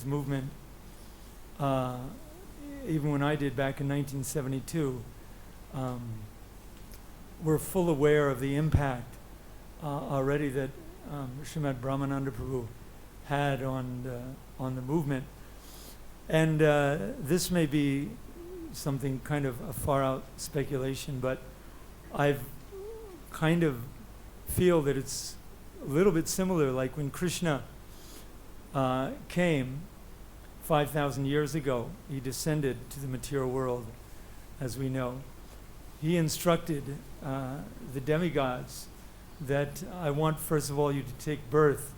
consciousness movement, even when I did back in 1972, we're full aware of the impact already that Srimad Brahmananda Prabhu had on the movement. And this may be something kind of a far out speculation, but I've kind of feel that it's a little bit similar, like when Krishna came 5,000 years ago, he descended to the material world, as we know. He instructed the demigods that I want, first of all, you to take birth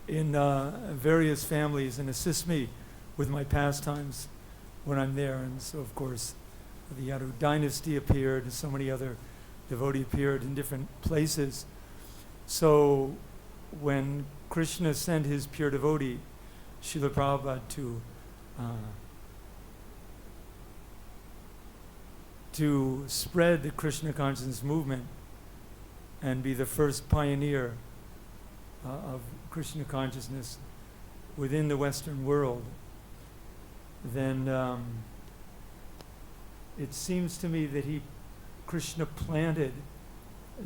in various families and assist me with my pastimes when I'm there. And so, of course, the Yadu dynasty appeared, and so many other devotees appeared in different places. So when Krishna sent his pure devotee, Srila Prabhupada, to spread the Krishna consciousness movement and be the first pioneer of Krishna consciousness within the Western world, then it seems to me that Krishna planted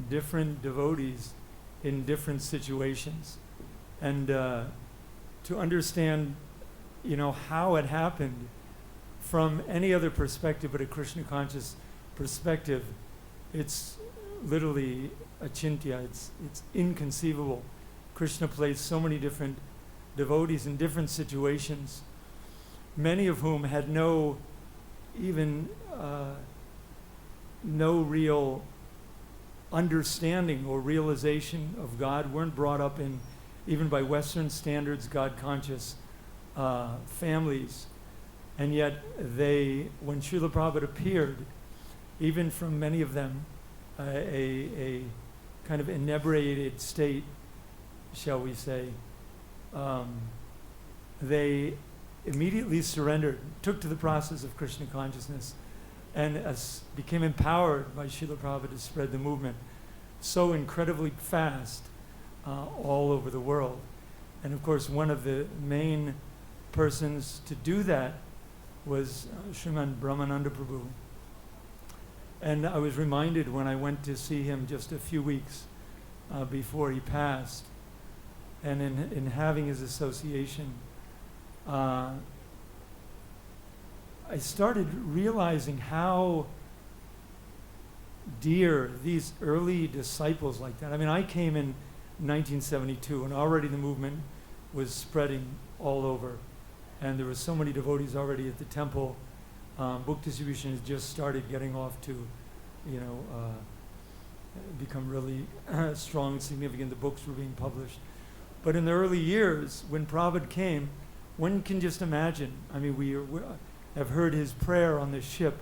different devotees in different situations. And to understand, how it happened from any other perspective but a Krishna conscious perspective, it's literally achintya, it's inconceivable. Krishna placed so many different devotees in different situations, many of whom had no real understanding or realization of God, weren't brought up in, even by Western standards, God-conscious families. And yet when Srila Prabhupada appeared, even from many of them, a kind of inebriated state, shall we say, they immediately surrendered, took to the process of Krishna consciousness, and became empowered by Srila Prabhupada to spread the movement so incredibly fast all over the world. And of course, one of the main persons to do that was Srimad Brahmananda Prabhu. And I was reminded when I went to see him just a few weeks before he passed, and in having his association, I started realizing how dear these early disciples like that. I mean, I came in 1972, and already the movement was spreading all over. And there were so many devotees already at the temple. Book distribution has just started getting off to, become really strong and significant. The books were being published. But in the early years, when Prabhupada came, one can just imagine. I mean, we have heard his prayer on the ship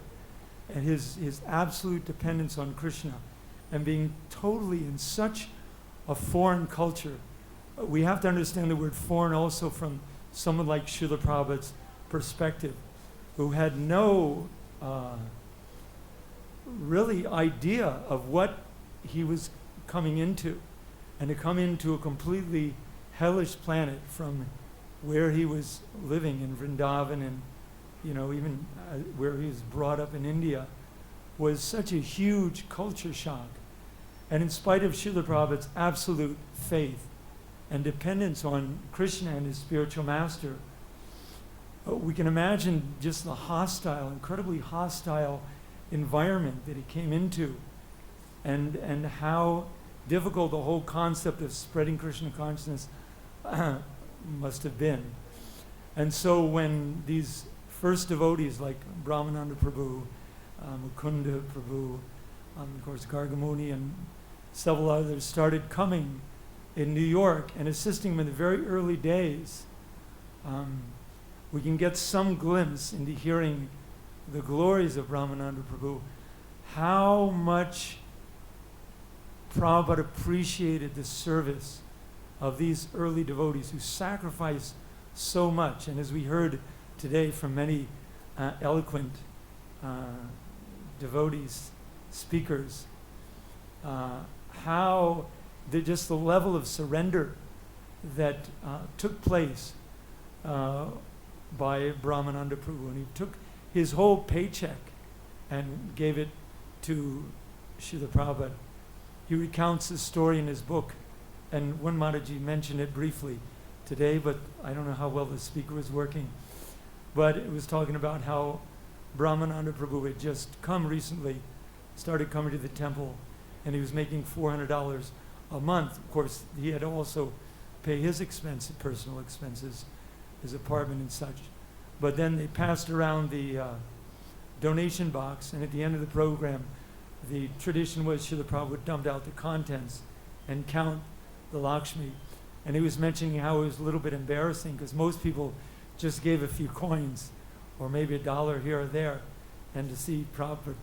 and his absolute dependence on Krishna and being totally in such a foreign culture. We have to understand the word foreign also from someone like Srila Prabhupada's perspective, who had no really idea of what he was coming into, and to come into a completely hellish planet from where he was living in Vrindavan and even where he was brought up in India, was such a huge culture shock. And in spite of Srila Prabhupada's absolute faith and dependence on Krishna and his spiritual master, we can imagine just the incredibly hostile environment that he came into, and how difficult the whole concept of spreading Krishna consciousness must have been. And so when these first devotees like Brahmananda Prabhu, Mukunda Prabhu, of course Gargamuni and several others started coming in New York and assisting him in the very early days, we can get some glimpse into hearing the glories of Brahmananda Prabhu, how much Prabhupada appreciated the service of these early devotees who sacrificed so much. And as we heard today from many eloquent devotees, speakers, how just the level of surrender that took place by Brahmananda Prabhu, and he took his whole paycheck and gave it to Srila Prabhupada. He recounts this story in his book, and one Mataji mentioned it briefly today, but I don't know how well the speaker was working. But it was talking about how Brahmananda Prabhu had just come recently, started coming to the temple, and he was making $400 a month. Of course, he had to also pay his expenses, personal expenses, his apartment and such. But then they passed around the donation box, and at the end of the program, the tradition was Srila Prabhupada would dump out the contents and count the Lakshmi. And he was mentioning how it was a little bit embarrassing because most people just gave a few coins or maybe $1 here or there, and to see Prabhupada,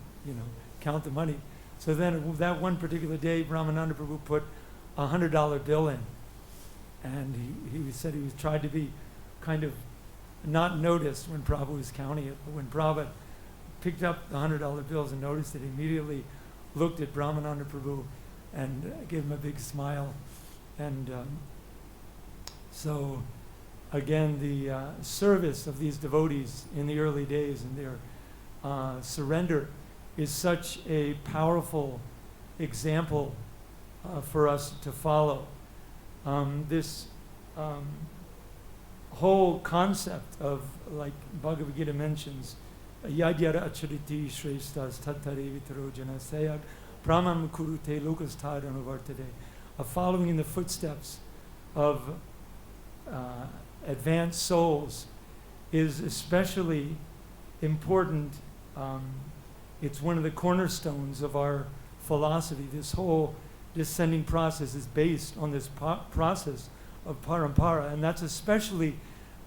count the money. So then that one particular day, Brahmananda Prabhu put a $100 bill in. And he said he was tried to be kind of not noticed when Prabhupada was counting it, but when Prabhupada picked up the $100 bills and noticed it, he immediately looked at Brahmananda Prabhu and gave him a big smile. And so again, the service of these devotees in the early days and their surrender is such a powerful example for us to follow. This whole concept of, like Bhagavad Gita mentions, yadyara achariti shreshtas tattare vitarojana sayag pramam kurute lokasthadanvartade, of following in the footsteps of advanced souls is especially important. It's one of the cornerstones of our philosophy. This whole descending process is based on this process of parampara, and that's especially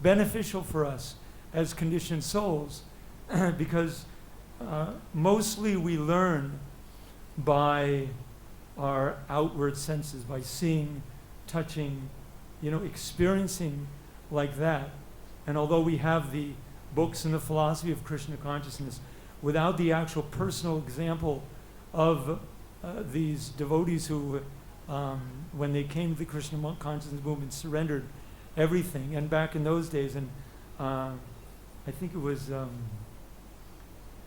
beneficial for us as conditioned souls because mostly we learn by our outward senses, by seeing, touching, experiencing like that. And although we have the books and the philosophy of Krishna consciousness, without the actual personal example of these devotees who, when they came to the Krishna consciousness movement, surrendered everything. And back in those days, and I think it was,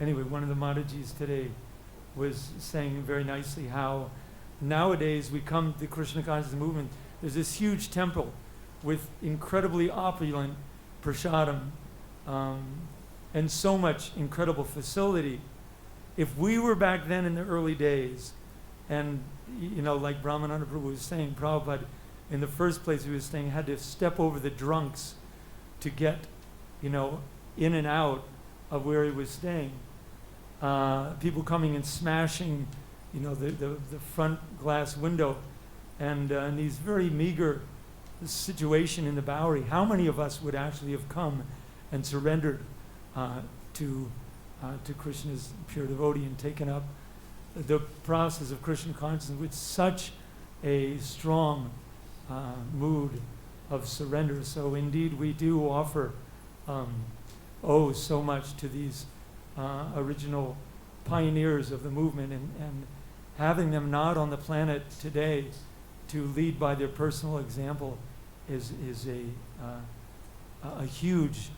anyway, one of the Matajis today was saying very nicely how nowadays we come to the Krishna consciousness movement, there's this huge temple with incredibly opulent prasadam and so much incredible facility. If we were back then in the early days, and like Brahmananda Prabhu was saying, Prabhupada, in the first place he was saying, had to step over the drunks to get, in and out of where he was staying. People coming and smashing, the front glass window, and in these very meager situation in the Bowery, how many of us would actually have come and surrendered to Krishna's pure devotee and taken up the process of Krishna consciousness with such a strong mood of surrender? So indeed we do offer so much to these original pioneers of the movement, and having them not on the planet today to lead by their personal example is a huge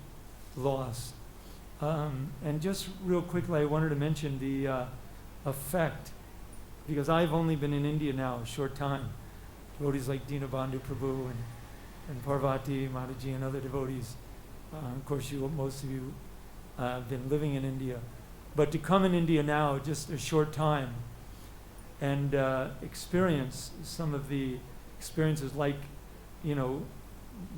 loss. And just real quickly, I wanted to mention the effect, because I've only been in India now a short time. Devotees like Dinabandhu Prabhu and Parvati Mataji and other devotees. Of course, most of you have been living in India. But to come in India now, just a short time, and experience some of the experiences like,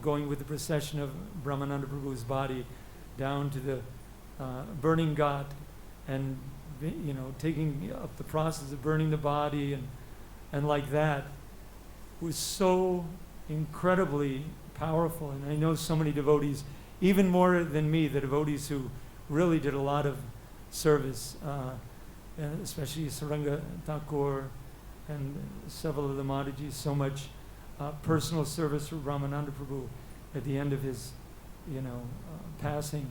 going with the procession of Brahmananda Prabhu's body down to the burning ghat, and taking up the process of burning the body and like that, was so incredibly powerful. And I know so many devotees, even more than me, the devotees who really did a lot of service, and especially Saranga Thakur and several of the Matajis, so much personal service for Brahmananda Prabhu at the end of his, passing.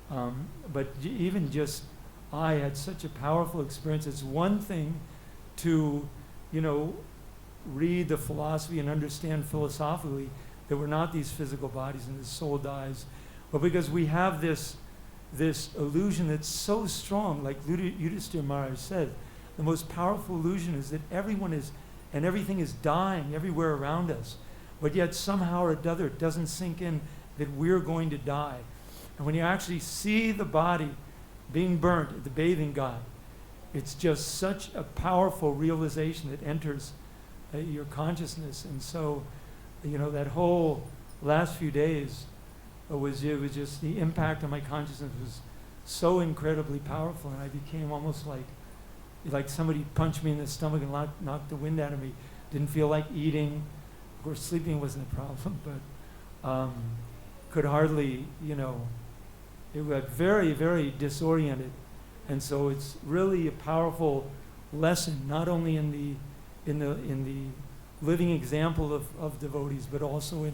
But even just, I had such a powerful experience. It's one thing to, read the philosophy and understand philosophically. that we're not these physical bodies and the soul dies, but because we have this illusion that's so strong, like Yudhishthira Maharaj said, the most powerful illusion is that everyone is, and everything is dying everywhere around us, but yet somehow or another it doesn't sink in that we're going to die. And when you actually see the body being burnt at the bathing ghat, it's just such a powerful realization that enters your consciousness. And so, that whole last few days it was just the impact on my consciousness was so incredibly powerful, and I became almost like somebody punched me in the stomach and knocked the wind out of me. Didn't feel like eating. Of course, sleeping wasn't a problem, but could hardly, it was very, very disoriented. And so it's really a powerful lesson, not only in the living example of devotees, but also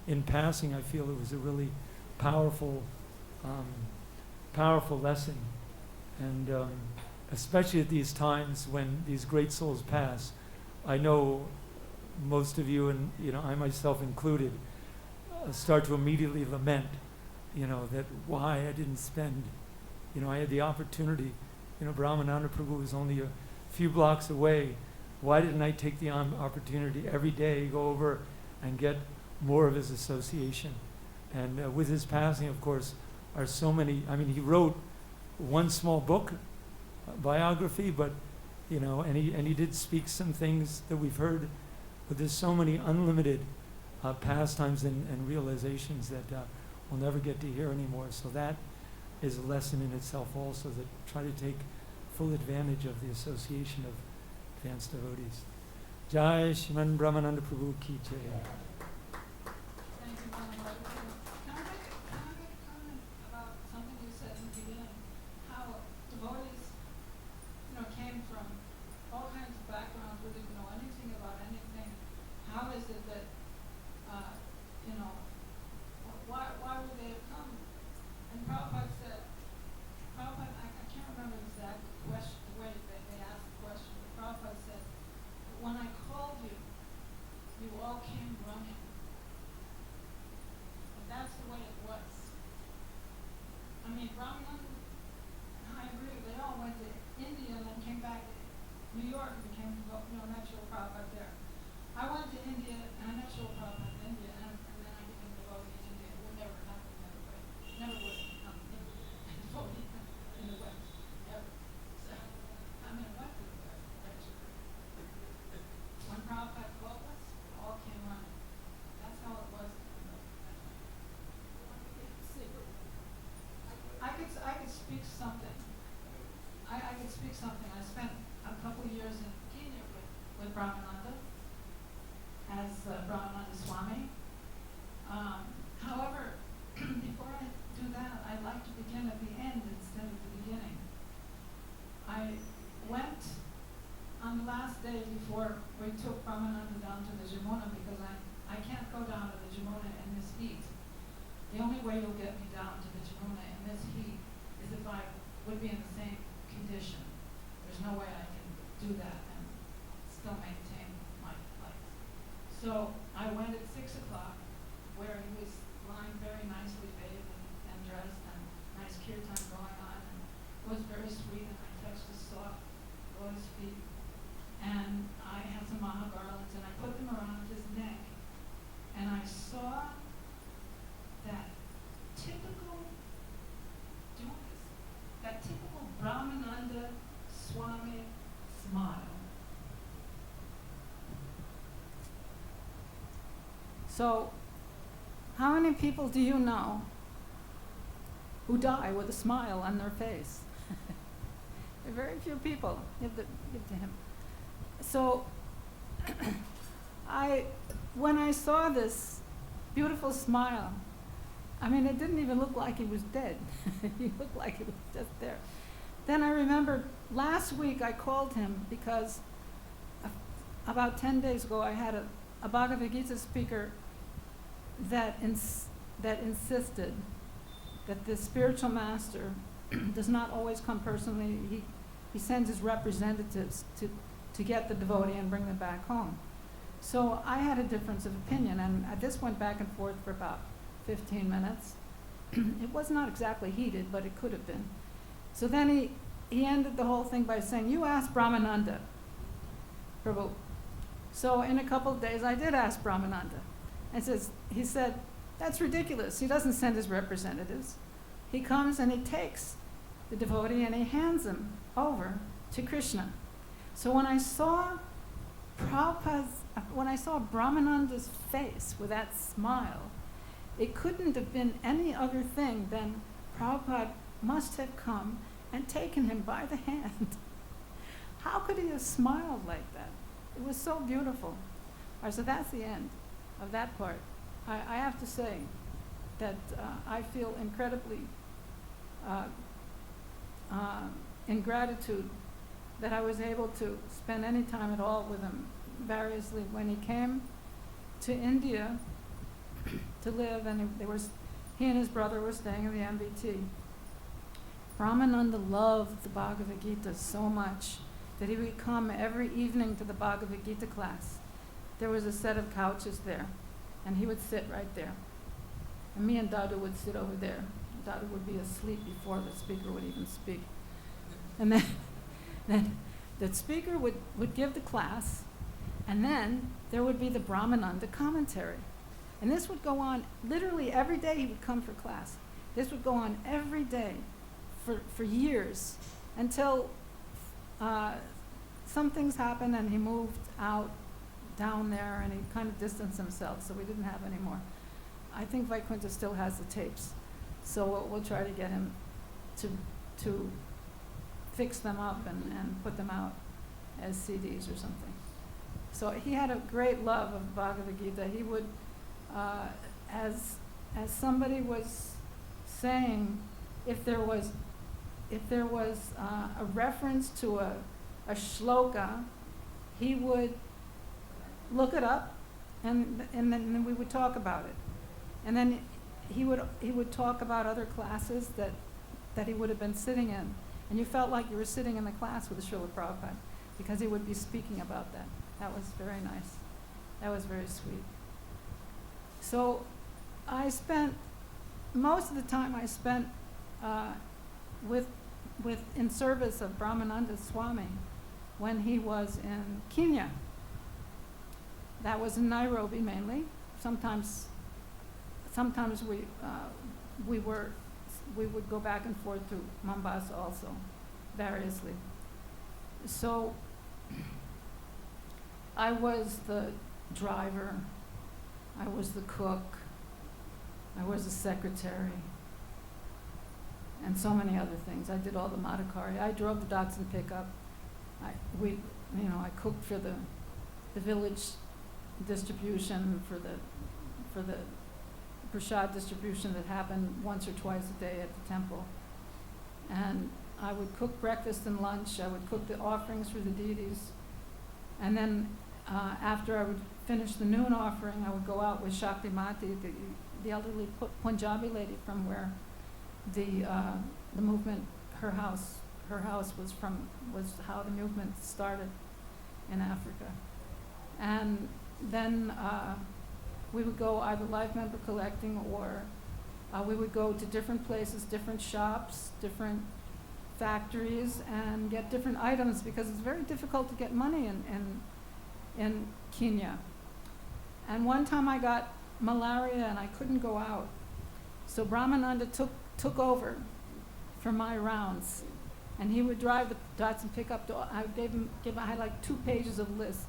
in passing. I feel it was a really powerful lesson. And especially at these times when these great souls pass, I know most of you, and I myself included, start to immediately lament, that why I didn't spend, I had the opportunity, Brahmananda Prabhu was only a few blocks away. Why didn't I take the opportunity every day, go over and get more of his association? And with his passing, of course, are so many, he wrote one small book, biography, but, and he did speak some things that we've heard, but there's so many unlimited pastimes and realizations that we'll never get to hear anymore. So that is a lesson in itself also, that try to take full advantage of the association of advanced devotees. Jai Shriman Brahmananda Prabhu Ki Jai. Thank you, Brahmananda. Can I make a comment about something you said in the beginning? How devotees, came from all kinds of backgrounds, we didn't know anything about anything. How is it that, why would they have come? And Prabhupada said, I can't remember the exact question, the way they asked the question, but Prabhupada said, when I called you, you all came running. And that's the way it was. Brahmananda, I agree, they all went to India and then came back to New York and became, met Srila Prabhupada there. I went to India and I met Srila Prabhupada in India, and then I became devotee in India. It would never happen the other way. Never would have become devotee in the West, ever. So, I went to the West, actually. When Prabhupada called us, all came running. That's how it was. I could speak something. I could speak something. I spent a couple of years in Kenya with Brahmananda as Brahmananda Swami. However, before I do that, I'd like to begin at the end instead of the beginning. I went on the last day before we took Brahmananda down to the Jamuna, because I can't go down to the Jamuna in this heat. The only way you'll get me down to the Jamuna in this heat is if I would be in the same condition. There's no way I can do that and still maintain my life. So I went at 6 o'clock, where he was lying very nicely bathed and dressed, and nice kirtan going on, and it was very sweet, and I touched his soft lotus feet, and I had some maha garlands, and I put them around his neck, and I saw that typical Brahmananda Swami smile. So, how many people do you know who die with a smile on their face? Very few people. Give to him. So, when I saw this beautiful smile, it didn't even look like he was dead. He looked like he was just there. Then I remembered last week I called him because about 10 days ago I had a Bhagavad Gita speaker that insisted that the spiritual master does not always come personally. He sends his representatives to get the devotee and bring them back home. So I had a difference of opinion, and this went back and forth for about 15 minutes. It was not exactly heated, but it could have been. So then he ended the whole thing by saying, you asked Brahmananda, Prabhu. So in a couple of days, I did ask Brahmananda. He said, that's ridiculous. He doesn't send his representatives. He comes and he takes the devotee and he hands him over to Krishna. So when I saw Brahmananda's face with that smile, it couldn't have been any other thing than Prabhupada must have come and taken him by the hand. How could he have smiled like that? It was so beautiful. All right, so that's the end of that part. I have to say that I feel incredibly in gratitude that I was able to spend any time at all with him variously. When he came to India to live, and he and his brother were staying in the MBT. Brahmananda loved the Bhagavad Gita so much that he would come every evening to the Bhagavad Gita class. There was a set of couches there, and he would sit right there. And me and Dadu would sit over there. Dadu would be asleep before the speaker would even speak. And then the speaker would give the class, and then there would be the Brahmananda commentary. And this would go on literally every day. He would come for class. This would go on every day for years until some things happened and he moved out down there and he kind of distanced himself, so we didn't have any more. I think Vaikuntha still has the tapes, so we'll try to get him to fix them up and put them out as CDs or something. So he had a great love of Bhagavad Gita. He would, as somebody was saying, if there was a reference to a shloka, he would look it up, and then we would talk about it. And then he would talk about other classes that he would have been sitting in, and you felt like you were sitting in the class with Srila Prabhupada, because he would be speaking about that. That was very nice. That was very sweet. So I spent most of the time in service of Brahmananda Swami when he was in Kenya. That was in Nairobi mainly. Sometimes we would go back and forth to Mombasa also, variously. So I was the driver, I was the cook, I was the secretary, and so many other things. I did all the Madhukari. I drove the Datsun pickup. I cooked for the village distribution, for the prasad distribution that happened once or twice a day at the temple. And I would cook breakfast and lunch. I would cook the offerings for the deities. And then after I would finish the noon offering, I would go out with Shakti Mati, the elderly Punjabi lady from where the movement, her house was how the movement started in Africa. And then we would go either live member collecting, or we would go to different places, different shops, different factories, and get different items, because it's very difficult to get money in Kenya. And one time I got malaria and I couldn't go out. So Brahmananda took over for my rounds, and he would drive the Datsun pickup. I had like 2 pages of lists.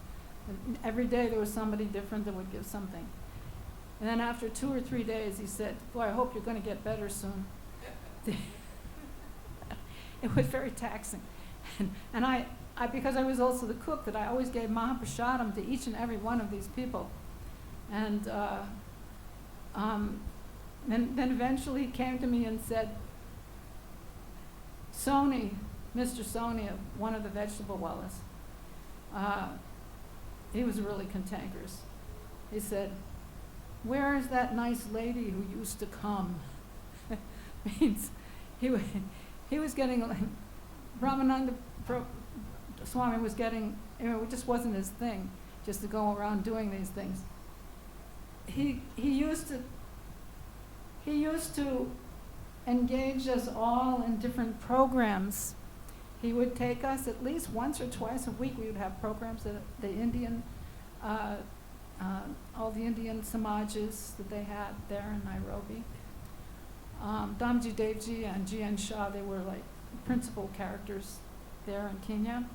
Every day there was somebody different that would give something. And then after 2 or 3 days, he said, "Boy, I hope you're going to get better soon." It was very taxing. And I, because I was also the cook, that I always gave Mahaprasadam to each and every one of these people. And then eventually he came to me and said, Mr. Sony, one of the vegetable wallahs, he was really cantankerous. He said, "Where is that nice lady who used to come?" Means he was getting, Brahmananda Swami was getting, it just wasn't his thing. just to go around doing these things. He used to engage us all in different programs. He would take us at least once or twice a week. We would have programs at the Indian, all the Indian Samajas that they had there in Nairobi. Damji Devji and G.N. Shah, they were like principal characters there in Kenya.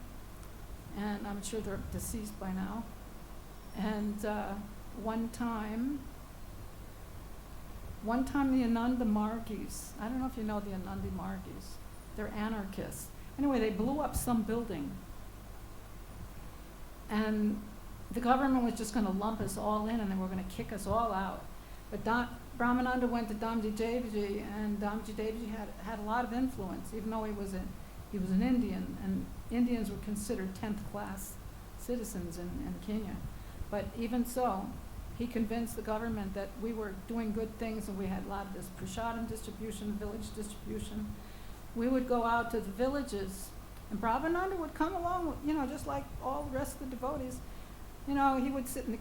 And I'm sure they're deceased by now. And one time the Ananda Margis, I don't know if you know the Ananda Margis, they're anarchists. Anyway, they blew up some building. And the government was just going to lump us all in and they were going to kick us all out. But Brahmananda went to Damji Devji, and Damji Devji had a lot of influence, even though he was an Indian, and Indians were considered 10th class citizens in Kenya. But even so, he convinced the government that we were doing good things, and we had a lot of this prasadam distribution, village distribution. We would go out to the villages, and Brahmananda would come along, just like all the rest of the devotees. He would sit in the,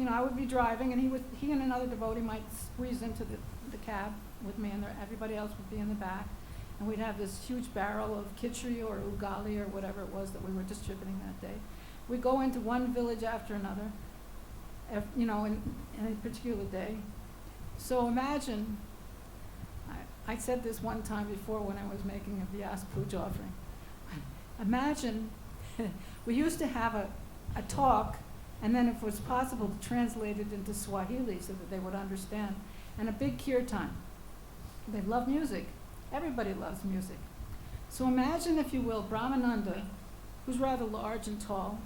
I would be driving, and he and another devotee might squeeze into the cab with me, and everybody else would be in the back. And we'd have this huge barrel of khichdi or ugali or whatever it was that we were distributing that day. We'd go into one village after another, in a particular day. So imagine, I said this one time before when I was making a Vyas Puja offering. Imagine, we used to have a talk, and then if it was possible to translate it into Swahili so that they would understand, and a big kirtan. They love music. Everybody loves music. So imagine, if you will, Brahmananda, who's rather large and tall,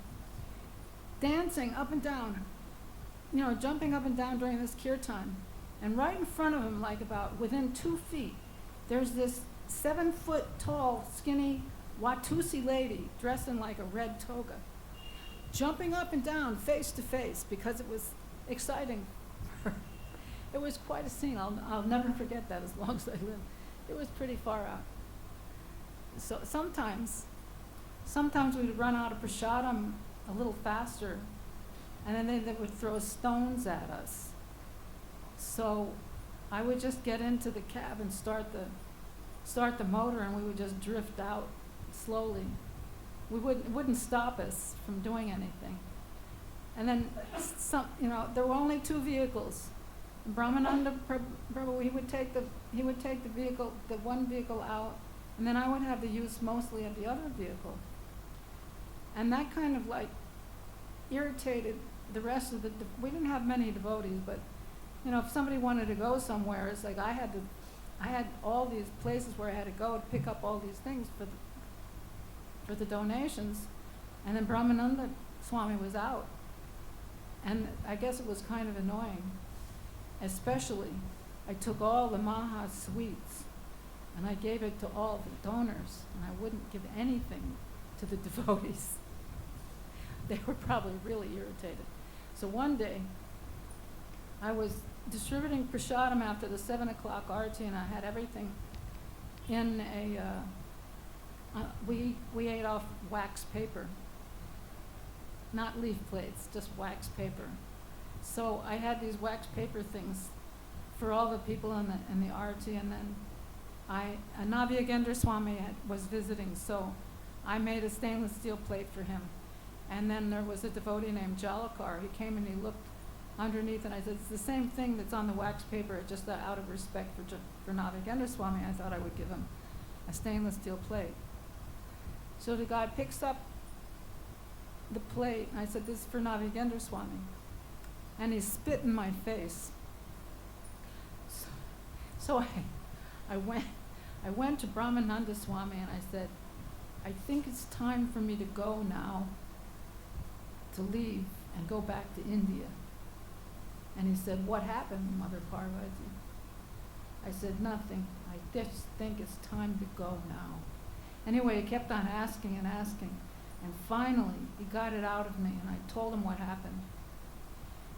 dancing up and down, jumping up and down during this kirtan. And right in front of him, like about within 2 feet, there's this 7-foot tall, skinny Watusi lady dressed in like a red toga, jumping up and down face to face because it was exciting. It was quite a scene. I'll never forget that as long as I live. It was pretty far out. So sometimes we'd run out of prasadam a little faster, and then they would throw stones at us. So I would just get into the cab and start the motor, and we would just drift out slowly. It wouldn't stop us from doing anything. And then there were only 2 vehicles. Brahmananda Prabhu, he would take the vehicle, the one vehicle out, and then I would have the use mostly of the other vehicle. And that kind of like irritated the rest of we didn't have many devotees, but if somebody wanted to go somewhere, it's like I had all these places where I had to go to pick up all these things for the donations, and then Brahmananda Swami was out. And I guess it was kind of annoying. Especially, I took all the Maha sweets and I gave it to all the donors, and I wouldn't give anything to the devotees. They were probably really irritated. So one day, I was distributing prasadam after the 7 o'clock arati, and I had everything in we ate off wax paper, not leaf plates, just wax paper. So I had these wax paper things for all the people in the arati, and then Navyagendra Swami was visiting, so I made a stainless steel plate for him. And then there was a devotee named Jalakar. He came and he looked underneath, and I said, it's the same thing that's on the wax paper, just out of respect for Navyagendra Swami, I thought I would give him a stainless steel plate. So the guy picks up the plate, and I said, this is for Navyagendra Swami. And he spit in my face. So I went to Brahmananda Swami and I said, I think it's time for me to go now, to leave and go back to India. And he said, what happened, Mother Parvati? I said, nothing. I just think it's time to go now. Anyway, he kept on asking and asking. And finally, he got it out of me, and I told him what happened.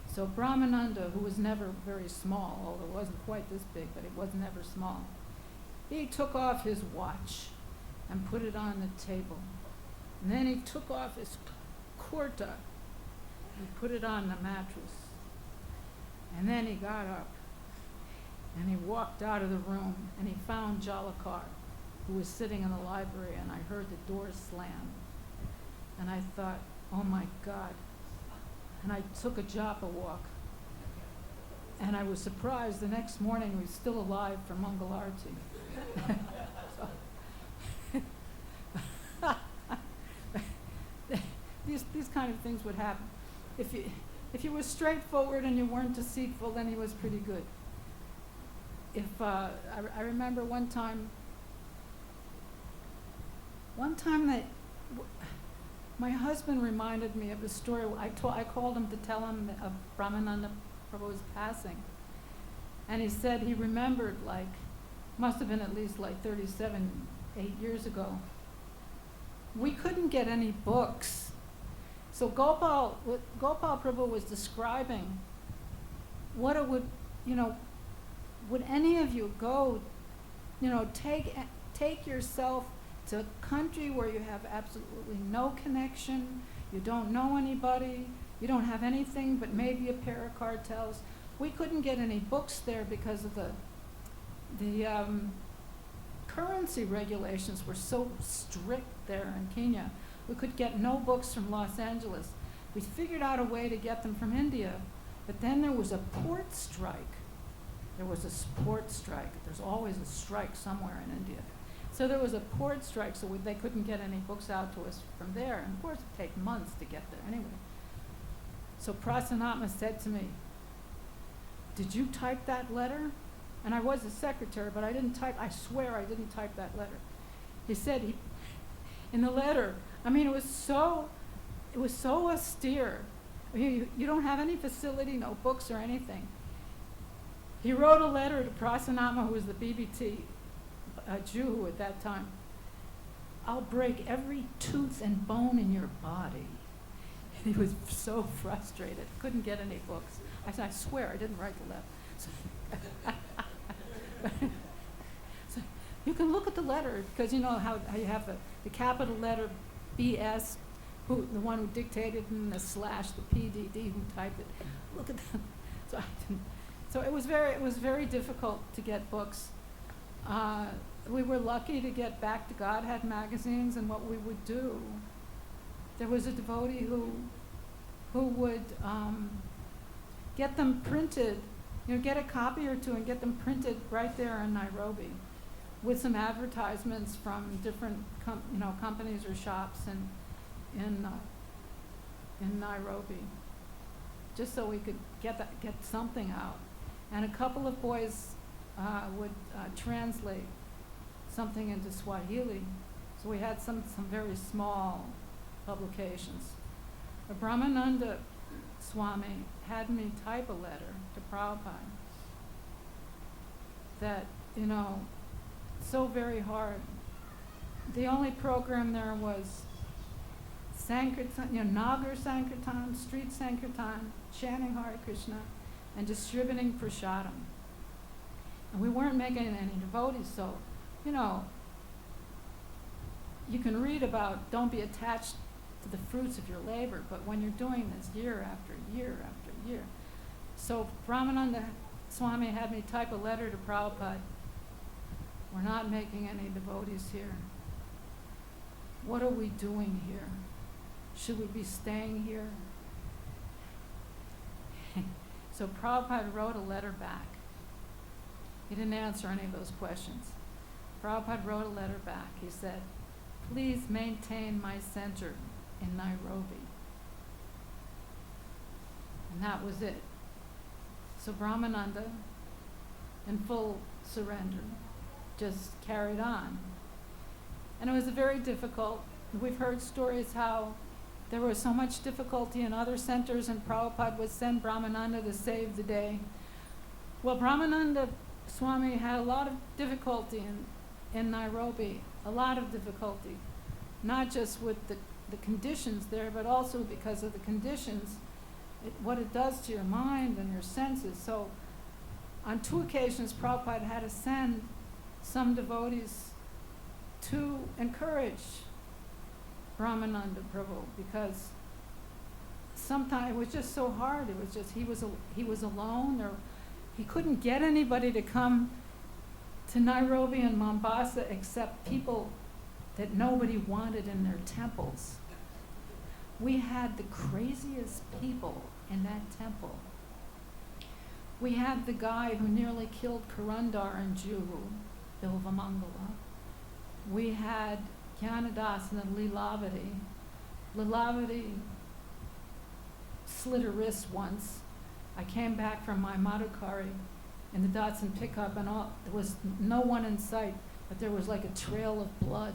So Brahmananda, who was never very small, although it wasn't quite this big, but it was never small, he took off his watch and put it on the table. And then he took off his kurta He put it on the mattress. And then he got up and he walked out of the room and he found Jalakar, who was sitting in the library, and I heard the doors slam. And I thought, oh my God. And I took a japa walk. And I was surprised the next morning he was still alive for Mangal Arati. These kind of things would happen. If you were straightforward and you weren't deceitful, then he was pretty good. I remember one time that my husband reminded me of a story. I called him to tell him of Brahmananda Prabhu's passing. And he said he remembered, must have been at least 8 years ago. We couldn't get any books. So Gopal Prabhu was describing what it would, would any of you go, take yourself to a country where you have absolutely no connection, you don't know anybody, you don't have anything but maybe a pair of cartels. We couldn't get any books there because of the currency regulations were so strict there in Kenya. We could get no books from Los Angeles. We figured out a way to get them from India, but then there was a port strike. There's always a strike somewhere in India. So there was a port strike, so they couldn't get any books out to us from there. And of course, it'd take months to get there anyway. So Prasanatma said to me, "Did you type that letter?" And I was a secretary, but I swear I didn't type that letter. He said, in the letter, it was so austere. You don't have any facility, no books or anything. He wrote a letter to Prasanatma, who was the BBT Jew at that time. "I'll break every tooth and bone in your body." And he was so frustrated, couldn't get any books. I said, "I swear I didn't write the letter." So you can look at the letter, because you know how you have the capital letter BS, the one who dictated, and the slash, the PDD, who typed it. Look at that. So it was very difficult to get books. We were lucky to get Back to Godhead magazines, and what we would do, there was a devotee who would get them printed, get a copy or two and get them printed right there in Nairobi, with some advertisements from different companies or shops in Nairobi, just so we could get something out. And a couple of boys would translate something into Swahili. So we had some very small publications. Brahmananda Swami had me type a letter to Prabhupada that, so very hard. The only program there was Sankirtan, Nagar Sankirtan, street Sankirtan, chanting Hare Krishna, and distributing prasadam. And we weren't making any devotees, so, you can read about don't be attached to the fruits of your labor, but when you're doing this year after year after year. So Brahmananda Swami had me type a letter to Prabhupada. "We're not making any devotees here. What are we doing here? Should we be staying here?" So Prabhupada wrote a letter back. He didn't answer any of those questions. Prabhupada wrote a letter back. He said, "Please maintain my center in Nairobi." And that was it. So Brahmananda, in full surrender, just carried on. And it was very difficult. We've heard stories how there was so much difficulty in other centers, and Prabhupada would send Brahmananda to save the day. Well, Brahmananda Swami had a lot of difficulty in Nairobi, a lot of difficulty, not just with the conditions there, but also because of the conditions, what it does to your mind and your senses. So on 2 occasions, Prabhupada had to send some devotees to encourage Brahmananda Prabhu, because sometimes it was just so hard. It was just he was alone, or he couldn't get anybody to come to Nairobi and Mombasa except people that nobody wanted in their temples. We had the craziest people in that temple. We had the guy who nearly killed Karandar and Juru, Bilvamangala. We had Jnanadas and Lilavati. Lilavati slit her wrist once. I came back from my Madhukari in the Datsun pickup, and there was no one in sight, but there was like a trail of blood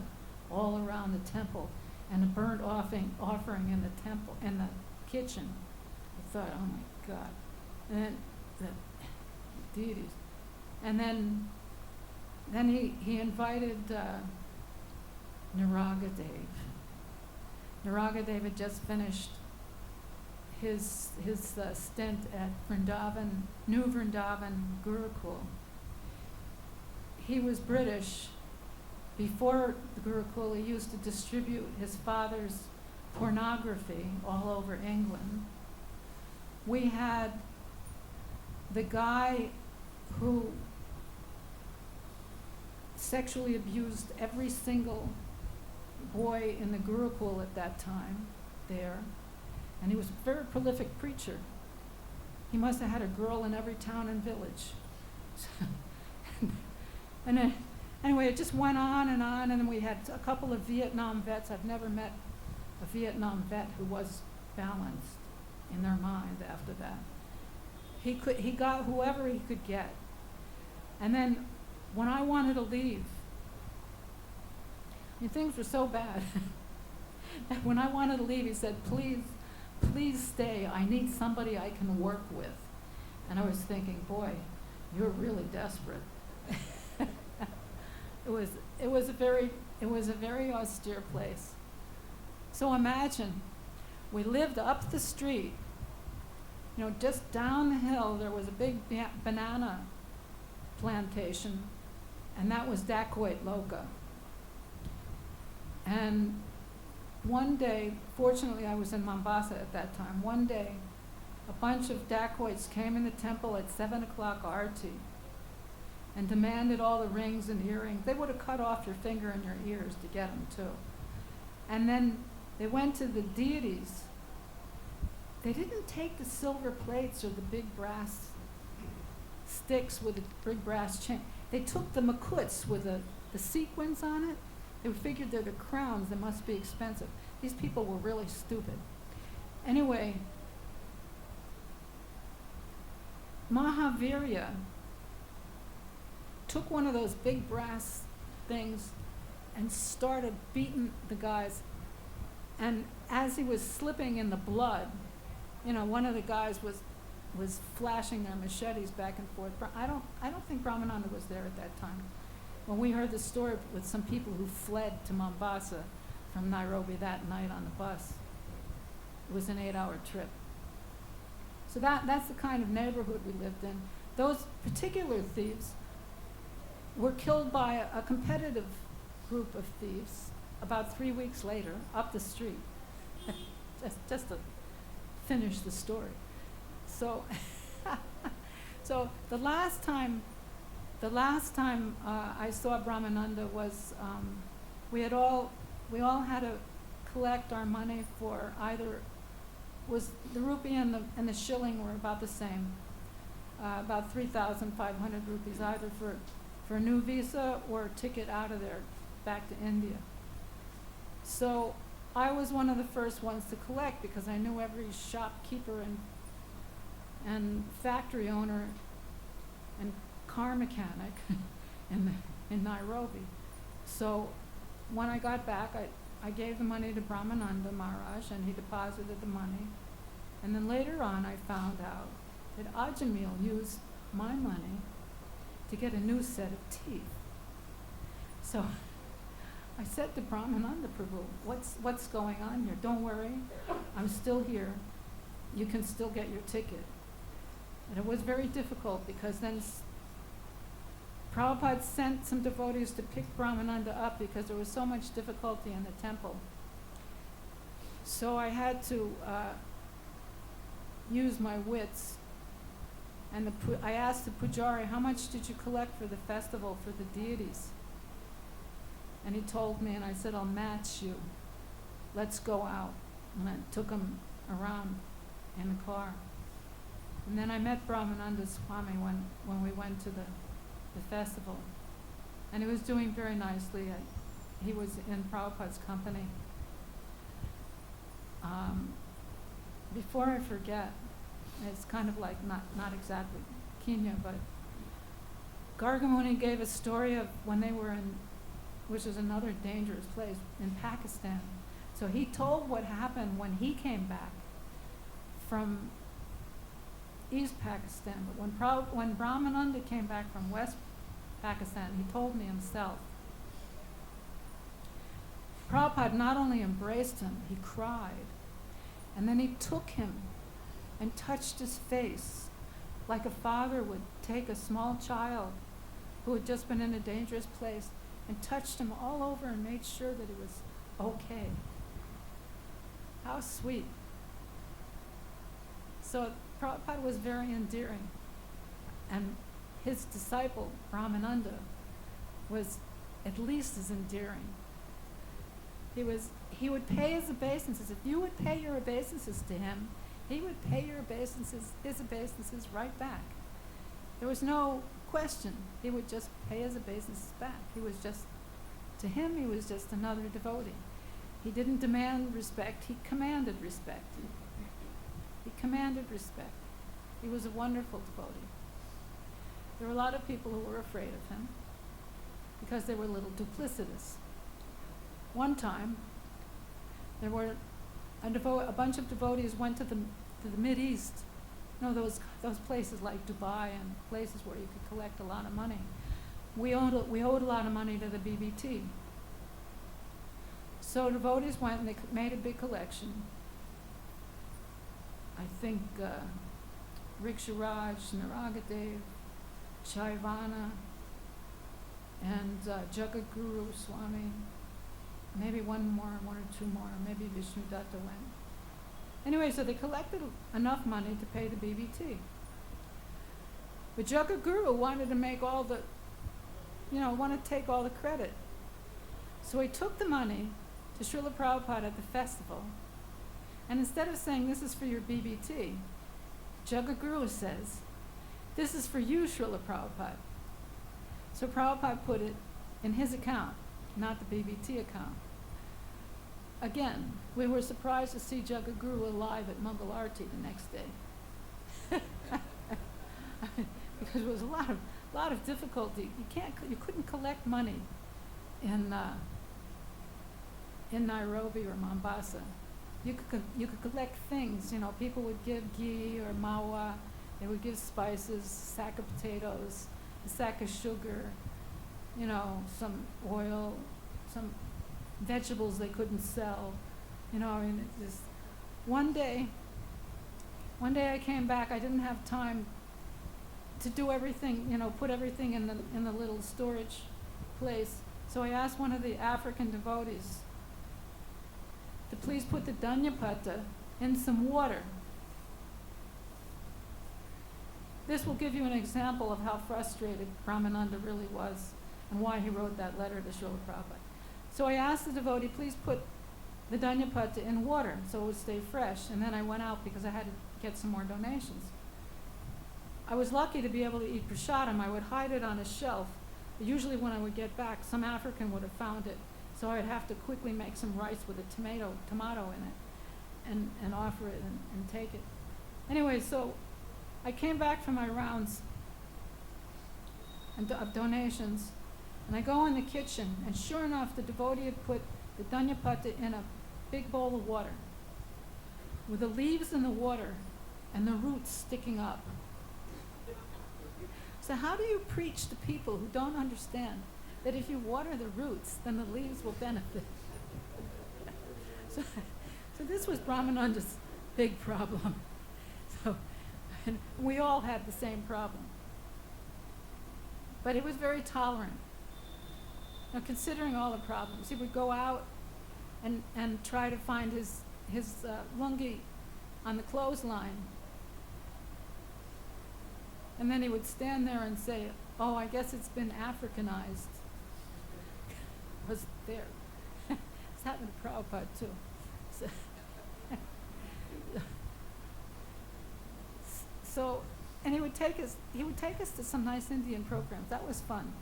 all around the temple, and a burnt offering in the temple, in the kitchen. I thought, oh my God. And then the deities. And then he invited Naragadev. Naragadev had just finished his stint at Vrindavan, New Vrindavan Gurukul. He was British. Before the Gurukul, he used to distribute his father's pornography all over England. We had the guy who sexually abused every single boy in the Gurukul at that time there. And he was a very prolific preacher. He must have had a girl in every town and village. And then, anyway, it just went on, and then we had a couple of Vietnam vets. I've never met a Vietnam vet who was balanced in their mind after that. He got whoever he could get. And then when I wanted to leave, I mean, things were so bad. When I wanted to leave, he said, please stay. I need somebody I can work with. And I was thinking, boy, you're really desperate. It was a very austere place. So imagine, we lived up the street. You know, just down the hill there was a big banana plantation, and that was Dacoit Loka. And one day, fortunately I was in Mombasa at that time, one day a bunch of dacoits came in the temple at 7 o'clock arti and demanded all the rings and earrings. They would have cut off your finger and your ears to get them too. And then they went to the deities. They didn't take the silver plates or the big brass sticks with the big brass chain. They took the makuts with the sequins on it. They figured they're the crowns, they must be expensive. These people were really stupid. Anyway, Mahavirya took one of those big brass things and started beating the guys. And as he was slipping in the blood, you know, one of the guys was flashing their machetes back and forth. I don't think Brahmananda was there at that time. When we heard the story with some people who fled to Mombasa from Nairobi that night on the bus, it was an 8-hour trip. So that's the kind of neighborhood we lived in. Those particular thieves were killed by a competitive group of thieves about 3 weeks later up the street. just to finish the story. So, so the last time I saw Brahmananda was we all had to collect our money for either was the rupee and the shilling were about the same, about 3,500 rupees either for a new visa or a ticket out of there back to India. So I was one of the first ones to collect because I knew every shopkeeper and factory owner and car mechanic in Nairobi. So when I got back, I gave the money to Brahmananda Maharaj and he deposited the money. And then later on I found out that Ajamil used my money to get a new set of teeth. So I said to Brahmananda Prabhu, what's going on here? Don't worry, I'm still here. You can still get your ticket. And it was very difficult because then Prabhupada sent some devotees to pick Brahmananda up because there was so much difficulty in the temple. So I had to use my wits. And I asked the pujari, how much did you collect for the festival for the deities? And he told me, and I said, I'll match you. Let's go out. And I took him around in the car. And then I met Brahmananda Swami when we went to the festival. And he was doing very nicely. He was in Prabhupada's company. Before I forget, it's kind of like not exactly Kenya, but Gargamuni gave a story of when they were in, which is another dangerous place, in Pakistan. So he told what happened when he came back from East Pakistan. But when Brahmananda came back from West Pakistan, he told me himself. Prabhupada not only embraced him, he cried. And then he took him and touched his face like a father would take a small child who had just been in a dangerous place and touched him all over and made sure that he was okay. How sweet. So Prabhupada was very endearing. And his disciple, Brahmananda, was at least as endearing. He would pay his obeisances. If you would pay your obeisances to him, he would pay his obeisances right back. There was no question. He would just pay his obeisances back. To him, he was just another devotee. He didn't demand respect, he commanded respect. He commanded respect. He was a wonderful devotee. There were a lot of people who were afraid of him because they were a little duplicitous. One time, there were a bunch of devotees went to the Mideast. You know, those places like Dubai and places where you could collect a lot of money. We owed a lot of money to the BBT. So devotees went and they made a big collection. I think Riksharaj, Naragadev, Chaivana, and Jagadguru Swami, maybe one or two more, maybe Vishnu Datta went. Anyway, so they collected enough money to pay the BBT. But Jagadguru wanted to make wanted to take all the credit. So he took the money to Srila Prabhupada at the festival, and instead of saying, this is for your BBT, Jagadguru says, this is for you, Srila Prabhupada. So Prabhupada put it in his account, not the BBT account. Again, we were surprised to see Jagadguru alive at Mangal Arati the next day. Because it was a lot of difficulty. You couldn't collect money in Nairobi or Mombasa. You could collect things. People would give ghee or mawa. They would give spices, a sack of potatoes, a sack of sugar, some oil, some vegetables they couldn't sell. One day I came back. I didn't have time to do everything, put everything in the little storage place. So I asked one of the African devotees to please put the Danyapata in some water. This will give you an example of how frustrated Brahmananda really was and why he wrote that letter to Srila Prabhupada. So I asked the devotee, please put the Danyapata in water so it would stay fresh. And then I went out because I had to get some more donations. I was lucky to be able to eat prasadam. I would hide it on a shelf. Usually when I would get back, some African would have found it. So I'd have to quickly make some rice with a tomato in it and offer it and take it. Anyway, so I came back from my rounds of donations, and I go in the kitchen, and sure enough, the devotee had put the Danyapata in a big bowl of water with the leaves in the water and the roots sticking up. So how do you preach to people who don't understand that if you water the roots, then the leaves will benefit? So this was Brahmananda's big problem. And we all had the same problem. But he was very tolerant. Now, considering all the problems, he would go out and try to find his lungi on the clothesline And then he would stand there and say, "Oh, I guess it's been Africanized." Was there. It's happened to Prabhupada too. So, and he would take us to some nice Indian programs. That was fun.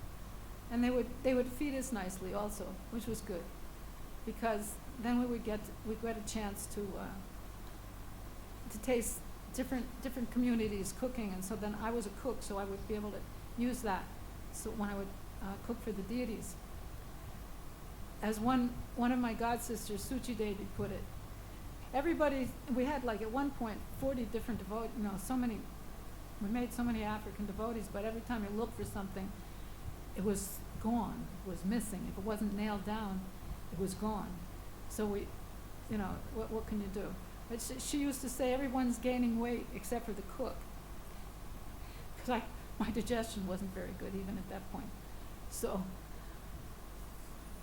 And they would feed us nicely also, which was good. Because then we would get a chance to taste different communities cooking, and so then I was a cook, so I would be able to use that. So when I would cook for the deities, as one of my god sisters, Suchi Devi, put it, we had like at one point 40 different devotees. We made so many African devotees, but every time you looked for something, it was gone, it was missing. If it wasn't nailed down, it was gone. So what can you do? But she used to say everyone's gaining weight except for the cook. Because my digestion wasn't very good even at that point. So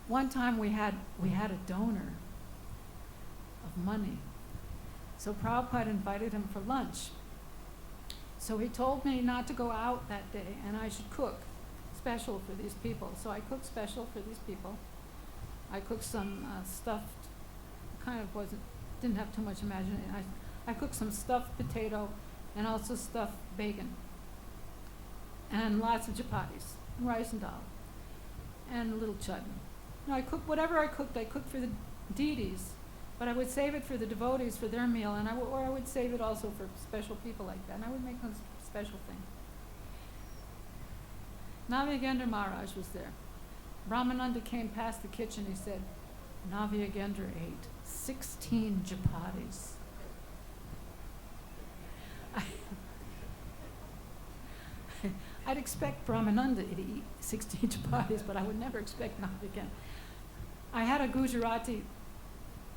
one time we had a donor of money. So Prabhupada invited him for lunch. So he told me not to go out that day and I should cook special for these people. So I cooked special for these people. I cooked some stuffed, didn't have too much imagination. I cooked some stuffed potato and also stuffed bacon. And lots of chapatis, and rice and dal, and a little chutney. I cooked whatever I cooked for the deities, but I would save it for the devotees for their meal, or I would save it also for special people like that, and I would make them special thing. Navyagendra Maharaj was there. Brahmananda came past the kitchen. He said, Navyagendra ate 16 chapatis. I'd expect Brahmananda to eat 16 chapatis, but I would never expect Navyagendra. I had a Gujarati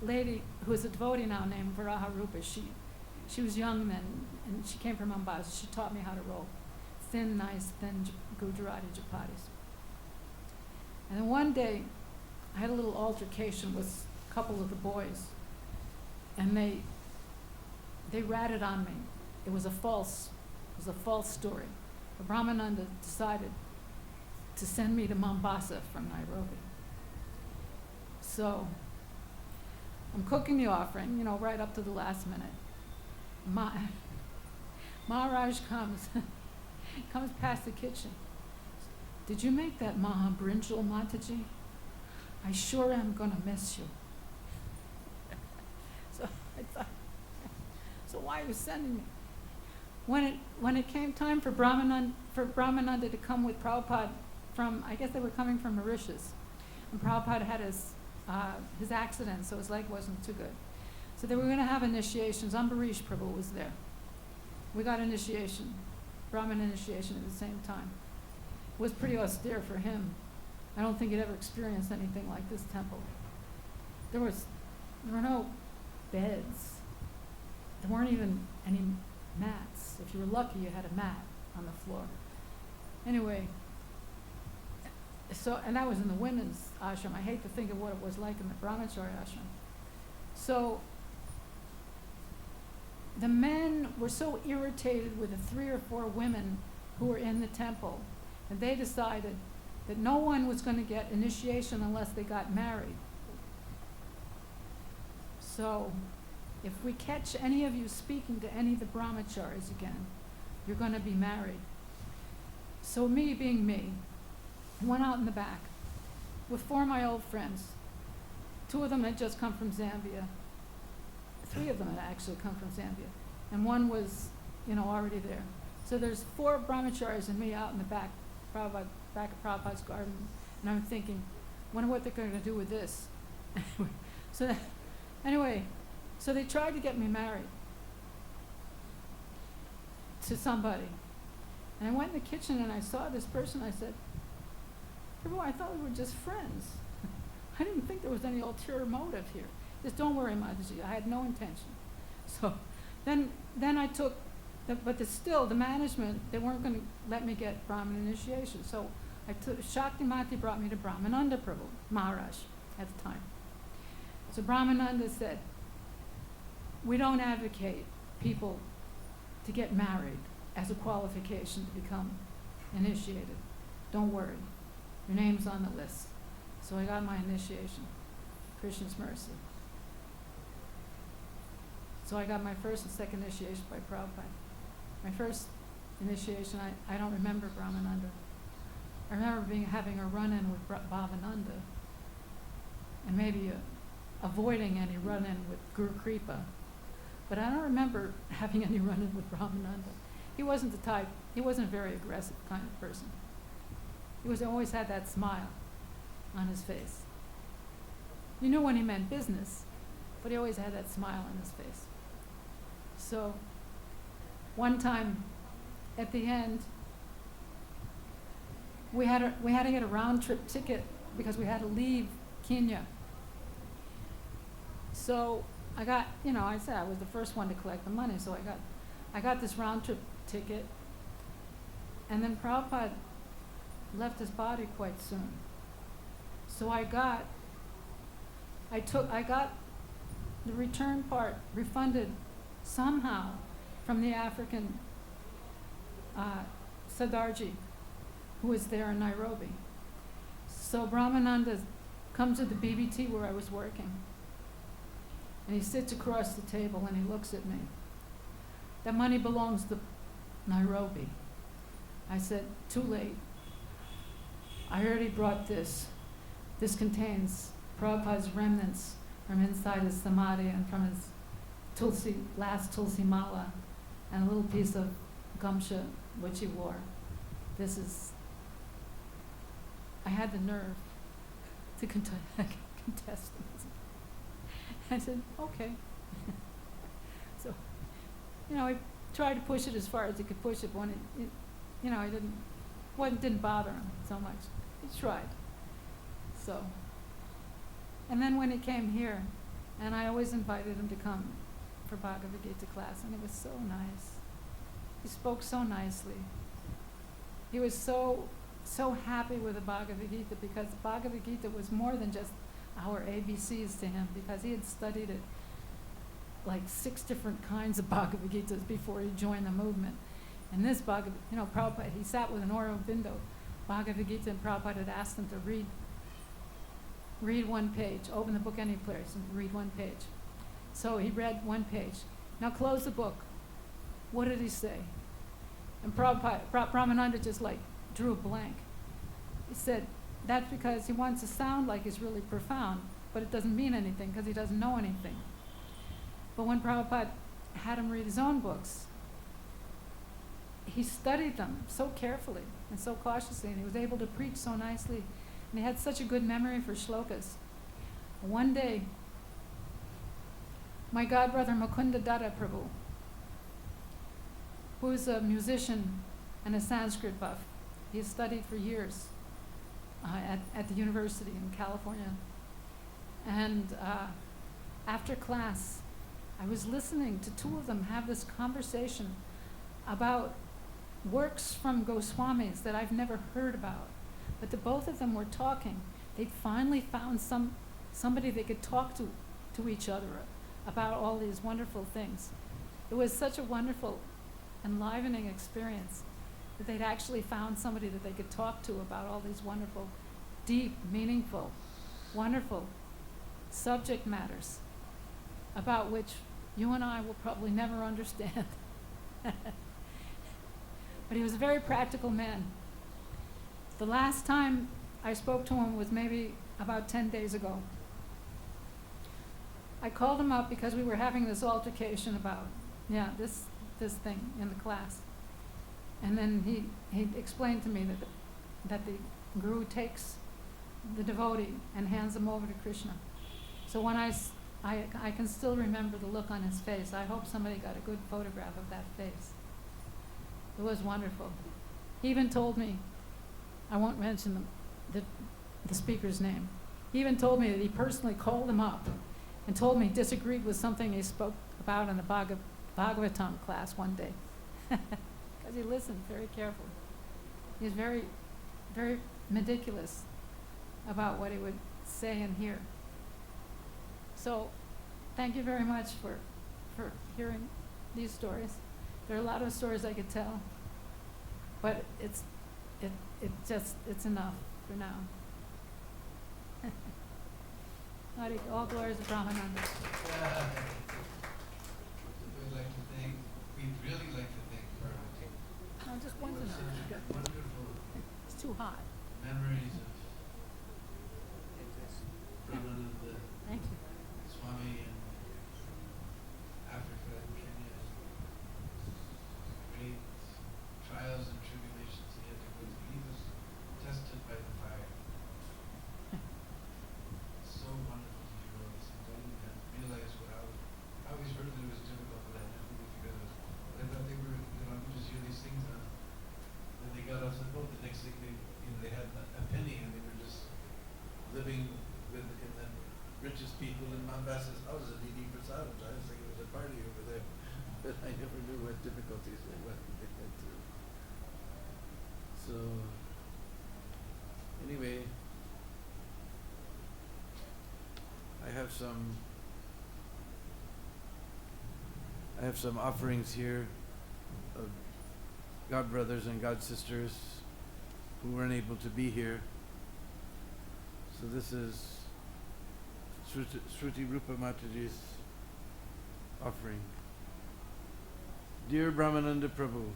lady who is a devotee now named Varaha Rupa. She was young then, and she came from Mombasa. She taught me how to roll nice, thin Gujarati chapatis. And then one day, I had a little altercation with a couple of the boys, and they ratted on me. It was a false story. But Brahmananda decided to send me to Mombasa from Nairobi. So I'm cooking the offering, right up to the last minute. Maharaj comes past the kitchen. Did you make that Maha brinjal, Mataji? I sure am going to miss you. So I thought, so why are you sending me? When it came time for Brahmananda to come with Prabhupada I guess they were coming from Mauritius, and Prabhupada had his accident, so his leg wasn't too good. So they were going to have initiations. Ambarish Prabhu was there. We got initiation, Brahmin initiation at the same time. It was pretty austere for him. I don't think he'd ever experienced anything like this temple. There were no beds. There weren't even any mats. If you were lucky, you had a mat on the floor. Anyway, and that was in the women's ashram. I hate to think of what it was like in the Brahmachari ashram. So the men were so irritated with the 3 or 4 women who were in the temple, and they decided that no one was going to get initiation unless they got married. So if we catch any of you speaking to any of the brahmacharis again, you're going to be married. So me being me, I went out in the back with 4 of my old friends. 2 of them had just come from Zambia. 3 of them had actually come from Zambia. And 1 was, already there. So there's 4 brahmacharis and me out in the back of Prabhupada's garden. And I'm thinking, wonder what they're going to do with this. So they tried to get me married to somebody. And I went in the kitchen and I saw this person. I said, Prabhu, I thought we were just friends. I didn't think there was any ulterior motive here. Just don't worry, Mataji. I had no intention. So then I took, the management, they weren't going to let me get Brahmin initiation. So Shakti Mati brought me to Brahmananda Prabhu, Maharaj at the time. So Brahmananda said, we don't advocate people to get married. as a qualification to become initiated. Don't worry, your name's on the list. So I got my initiation, Krishna's mercy. So I got my first and second initiation by Prabhupada. My first initiation, I don't remember Brahmananda. I remember having a run-in with Bhavananda, and maybe avoiding any run-in with Guru Kripa. But I don't remember having any run-in with Brahmananda. He wasn't the type, he wasn't a very aggressive kind of person. He always had that smile on his face. You knew when he meant business, but he always had that smile on his face. So one time at the end, we had to get a round trip ticket because we had to leave Kenya. So I got, I said I was the first one to collect the money, so I got this round trip ticket, and then Prabhupada left his body quite soon. So I got the return part refunded somehow from the African Sadarji, who was there in Nairobi. So Brahmananda comes to the BBT where I was working, and he sits across the table and he looks at me. That money belongs to Nairobi. I said, too late. I already brought this. This contains Prabhupada's remnants from inside his samadhi and from his last Tulsi Mala, and a little piece of gamcha which he wore. I had the nerve to contest it. I said, okay. So, I tried to push it as far as he could push it, but it didn't bother him so much. He tried. So, and then when he came here, and I always invited him to come for Bhagavad Gita class, and it was so nice. He spoke so nicely. He was so happy with the Bhagavad Gita, because Bhagavad Gita was more than just our ABCs to him, because he had studied it like 6 different kinds of Bhagavad Gitas before he joined the movement. And this Bhagavad, Prabhupada, he sat with an Aurobindo Bhagavad Gita, and Prabhupada had asked him to read one page, open the book any place and read one page. So he read one page. Now close the book. What did he say? And Brahmananda just drew a blank. He said, that's because he wants to sound like he's really profound, but it doesn't mean anything because he doesn't know anything. But when Prabhupada had him read his own books, he studied them so carefully and so cautiously, and he was able to preach so nicely, and he had such a good memory for shlokas. One day, my godbrother Mukunda Datta Prabhu, who is a musician and a Sanskrit buff, he has studied for years at the university in California. And after class, I was listening to 2 of them have this conversation about works from Goswamis that I've never heard about. But the both of them were talking. They'd finally found somebody they could talk to each other about all these wonderful things. It was such a wonderful, enlivening experience that they'd actually found somebody that they could talk to about all these wonderful, deep, meaningful, wonderful subject matters about which you and I will probably never understand. But he was a very practical man. The last time I spoke to him was maybe about 10 days ago. I called him up because we were having this altercation about, this thing in the class. And then he explained to me that the Guru takes the devotee and hands him over to Krishna. So when I can still remember the look on his face. I hope somebody got a good photograph of that face. It was wonderful. He even told me, I won't mention the speaker's name. He even told me that he personally called him up and told me he disagreed with something he spoke about in the Bhagavatam class one day. Because he listened very carefully. He was very, very meticulous about what he would say and hear. So, thank you very much for hearing these stories. There are a lot of stories I could tell, but it's enough for now. Hare, all glories of Brahmananda. We'd really like to thank Prabhu. No, just one's enough. Such wonderful It's too hot. memories of Brahmananda Thank you. Swami in Africa and Kenya. Great trials and tribulations he had to go through. He was tested by the fire. So wonderful to hear all these things. I didn't realize what I always heard that it was difficult, but I never really figured it was. I thought they were, you just hear these things, then they got off the boat. The next thing they had a penny, and they were just living in the richest people in Mombasa. I was a needy prasadam. I was thinking it was a party over there, but I never knew what difficulties they went through. So anyway, I have some offerings here of God brothers and God sisters who weren't able to be here. So this is Shruti Rupa Mataji's offering. Dear Brahmananda Prabhu,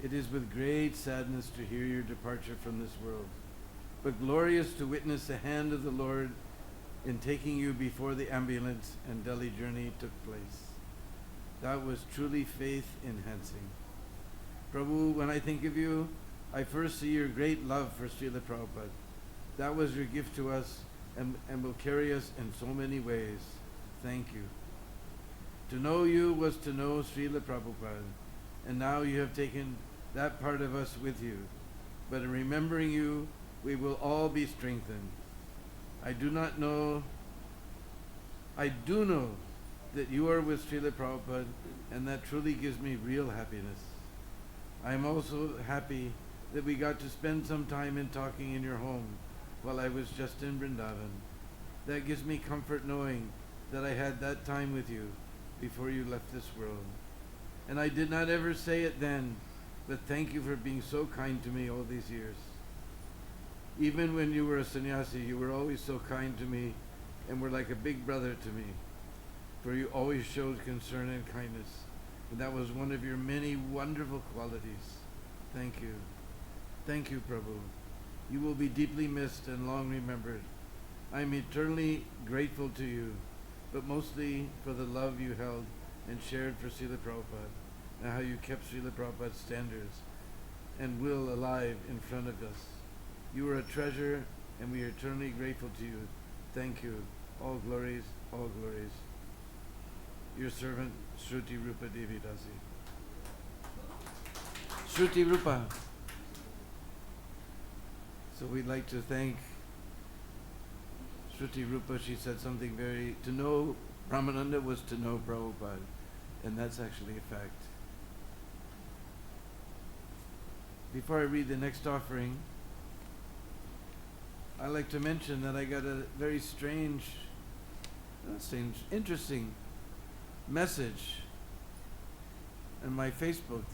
it is with great sadness to hear your departure from this world, but glorious to witness the hand of the Lord in taking you before the ambulance and Delhi journey took place. That was truly faith-enhancing. Prabhu, when I think of you, I first see your great love for Srila Prabhupada. That was your gift to us and will carry us in so many ways. Thank you. To know you was to know Srila Prabhupada, and now you have taken that part of us with you. But in remembering you, we will all be strengthened. I do know that you are with Srila Prabhupada, and that truly gives me real happiness. I am also happy that we got to spend some time in talking in your home while I was just in Vrindavan. That gives me comfort knowing that I had that time with you before you left this world. And I did not ever say it then, but thank you for being so kind to me all these years. Even when you were a sannyasi, you were always so kind to me and were like a big brother to me, for you always showed concern and kindness, and that was one of your many wonderful qualities. Thank you. Thank you, Prabhu. You will be deeply missed and long remembered. I am eternally grateful to you, but mostly for the love you held and shared for Srila Prabhupada, and how you kept Srila Prabhupada's standards and will alive in front of us. You are a treasure, and we are eternally grateful to you. Thank you. All glories, all glories. Your servant, Shruti Rupa Devi Dasi. Shruti Rupa. So we'd like to thank Shruti Rupa. She said something to know Brahmananda was to know Prabhupada, and that's actually a fact. Before I read the next offering, I'd like to mention that I got a very interesting message on my Facebook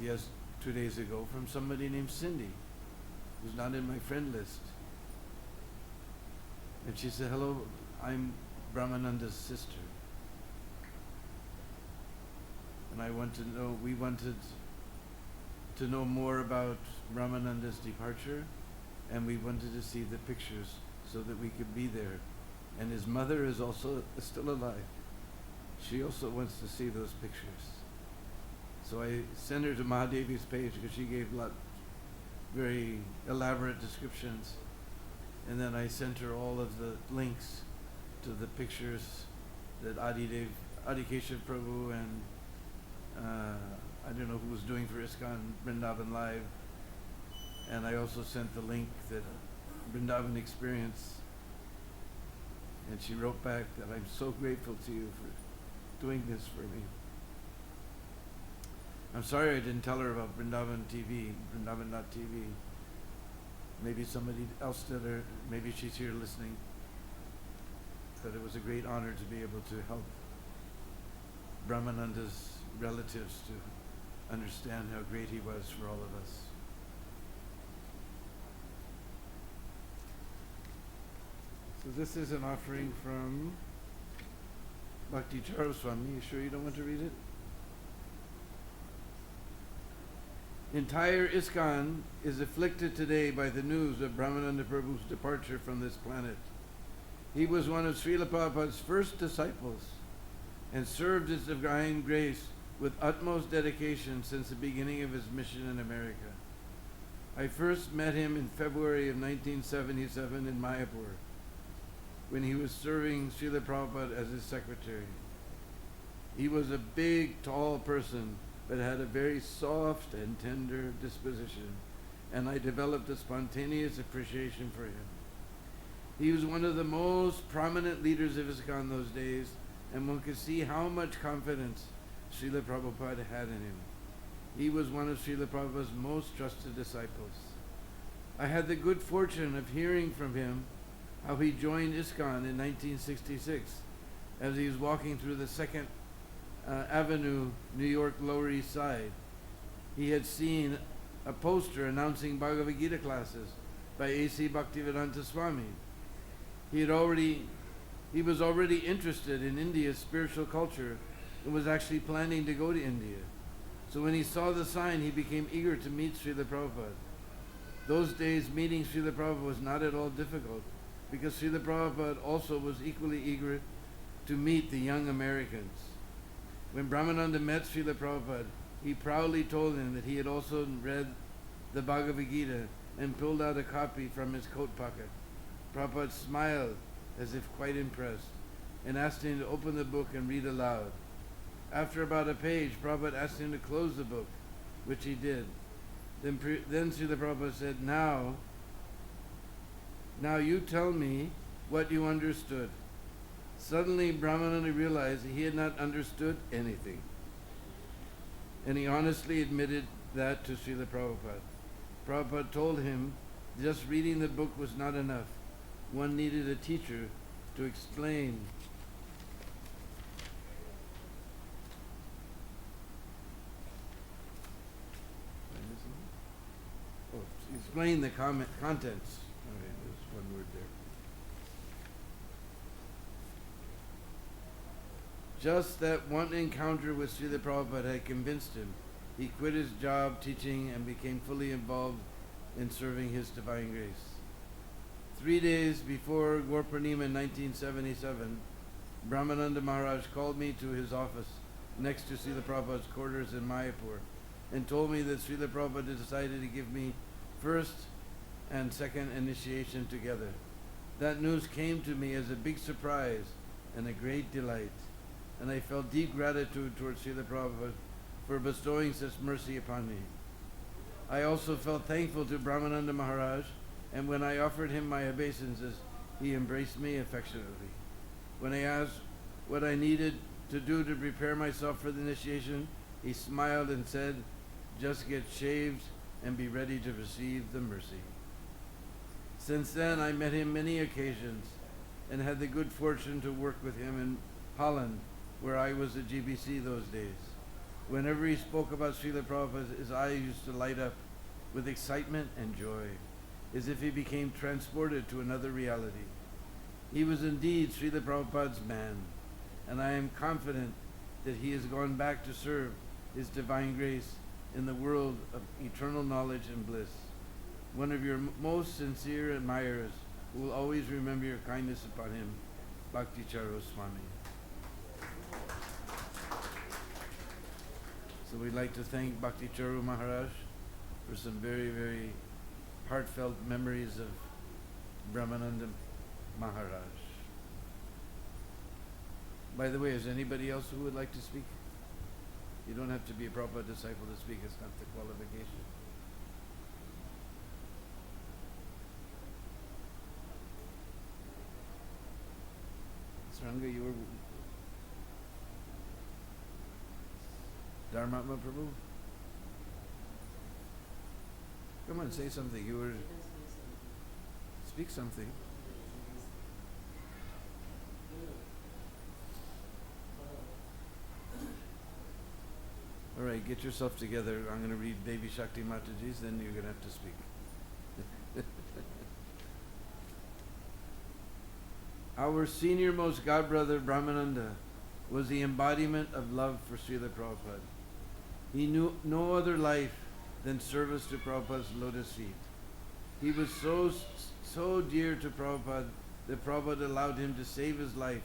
2 days ago from somebody named Cindy, who's not in my friend list. And she said, hello, I'm Brahmananda's sister. And we wanted to know more about Brahmananda's departure, and we wanted to see the pictures so that we could be there. And his mother is also still alive. She also wants to see those pictures. So I sent her to Mahadevi's page because she gave very elaborate descriptions. And then I sent her all of the links to the pictures that Adikeshav Prabhu and I don't know who was doing for ISKCON Vrindavan Live. And I also sent the link that Vrindavan Experience. And she wrote back that I'm so grateful to you for doing this for me. I'm sorry I didn't tell her about Vrindavan TV, Vrindavan.tv. Maybe somebody else did, or maybe she's here listening. But it was a great honor to be able to help Brahmananda's relatives to understand how great he was for all of us. So this is an offering from Bhakti Charu Swami. You sure you don't want to read it? Entire ISKCON is afflicted today by the news of Brahmananda Prabhu's departure from this planet. He was one of Srila Prabhupada's first disciples and served His Divine Grace with utmost dedication since the beginning of his mission in America. I first met him in February of 1977 in Mayapur, when he was serving Srila Prabhupada as his secretary. He was a big, tall person, but had a very soft and tender disposition, and I developed a spontaneous appreciation for him. He was one of the most prominent leaders of ISKCON those days, and one could see how much confidence Srila Prabhupada had in him. He was one of Srila Prabhupada's most trusted disciples. I had the good fortune of hearing from him how he joined ISKCON in 1966 as he was walking through the 2nd Avenue, New York, Lower East Side. He had seen a poster announcing Bhagavad Gita classes by A.C. Bhaktivedanta Swami. He was already interested in India's spiritual culture and was actually planning to go to India. So when he saw the sign, he became eager to meet Srila Prabhupada. Those days, meeting Srila Prabhupada was not at all difficult, because Srila Prabhupada also was equally eager to meet the young Americans. When Brahmananda met Srila Prabhupada, he proudly told him that he had also read the Bhagavad Gita and pulled out a copy from his coat pocket. Prabhupada smiled as if quite impressed and asked him to open the book and read aloud. After about a page, Prabhupada asked him to close the book, which he did. Then Srila Prabhupada said, Now you tell me what you understood. Suddenly Brahmananda realized that he had not understood anything. And he honestly admitted that to Srila Prabhupada. Prabhupada told him just reading the book was not enough. One needed a teacher to explain the contents. All right, there's one word there. Just that one encounter with Srila Prabhupada had convinced him. He quit his job teaching and became fully involved in serving His Divine Grace. 3 days before Gaur Purnima in 1977, Brahmananda Maharaj called me to his office next to Srila Prabhupada's quarters in Mayapur and told me that Srila Prabhupada decided to give me first and second initiation together. That news came to me as a big surprise and a great delight, and I felt deep gratitude towards Srila Prabhupada for bestowing such mercy upon me. I also felt thankful to Brahmananda Maharaj, and when I offered him my obeisances, he embraced me affectionately. When I asked what I needed to do to prepare myself for the initiation, he smiled and said, just get shaved and be ready to receive the mercy. Since then, I met him many occasions and had the good fortune to work with him in Holland, where I was at GBC those days. Whenever he spoke about Srila Prabhupada, his eyes used to light up with excitement and joy, as if he became transported to another reality. He was indeed Srila Prabhupada's man, and I am confident that he has gone back to serve His Divine Grace in the world of eternal knowledge and bliss. One of your most sincere admirers, who will always remember your kindness upon him, Bhakti Charu Swami. So we'd like to thank Bhakti Charu Maharaj for some very, very heartfelt memories of Brahmananda Maharaj. By the way, is anybody else who would like to speak? You don't have to be a Prabhupada disciple to speak, it's not the qualification. Saranga, you were Dharmatma Prabhu? Come on, say something. You were speak something. All right. right, get yourself together. I'm going to read Devi Shakti Mataji's, then you're going to have to speak. Our senior most God brother Brahmananda was the embodiment of love for Srila Prabhupada. He knew no other life than service to Prabhupada's lotus feet. He was so dear to Prabhupada that Prabhupada allowed him to save his life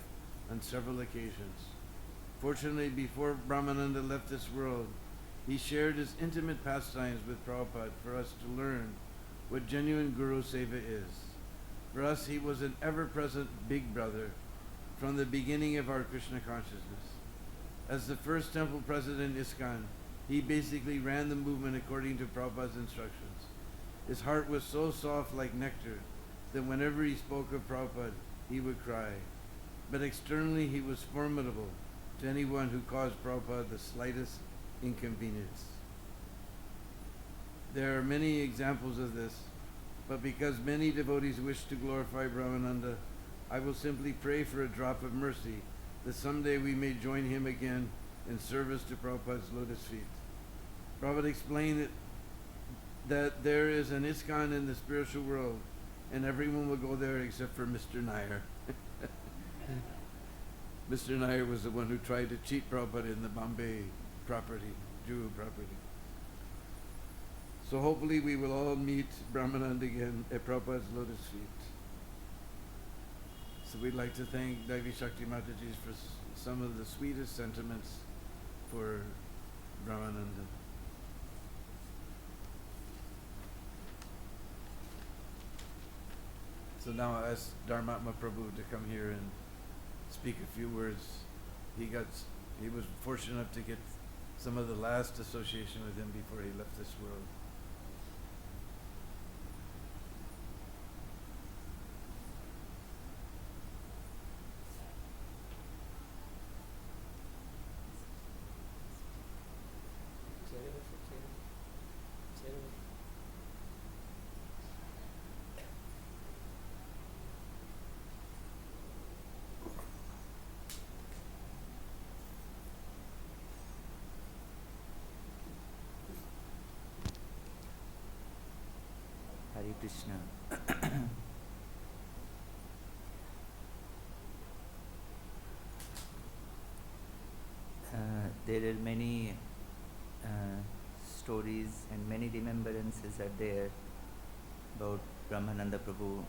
on several occasions. Fortunately, before Brahmananda left this world, he shared his intimate pastimes with Prabhupada for us to learn what genuine Guru Seva is. For us, he was an ever-present big brother from the beginning of our Krishna consciousness. As the first temple president ISKCON, he basically ran the movement according to Prabhupada's instructions. His heart was so soft like nectar that whenever he spoke of Prabhupada, he would cry. But externally, he was formidable to anyone who caused Prabhupada the slightest inconvenience. There are many examples of this, but because many devotees wish to glorify Brahmananda, I will simply pray for a drop of mercy that someday we may join him again in service to Prabhupada's lotus feet. Prabhupada explained that there is an ISKCON in the spiritual world, and everyone will go there except for Mr. Nair. Mr. Nair was the one who tried to cheat Prabhupada in the Bombay property, Jew property. So hopefully we will all meet Brahmananda again at Prabhupada's lotus feet. So we'd like to thank Devi Shakti Mataji for some of the sweetest sentiments for Brahmananda. So now I ask Dharmatma Prabhu to come here and speak a few words. He was fortunate enough to get some of the last association with him before he left this world. Hare Krishna. There are many stories and many remembrances are there about Brahmananda Prabhu.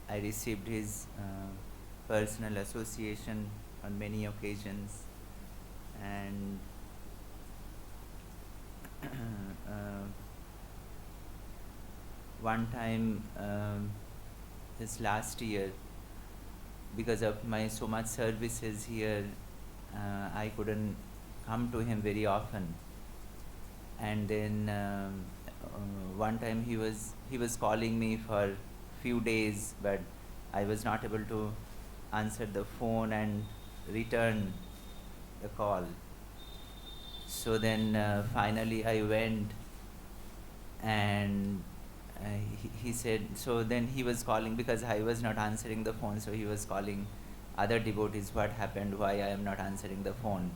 I received his personal association on many occasions, and one time this last year, because of my so much services here, I couldn't come to him very often. And then one time he was calling me for few days, but I was not able to answer the phone and return the call. So then finally I went, and he said, so then he was calling because I was not answering the phone, so he was calling other devotees, what happened, why I am not answering the phone.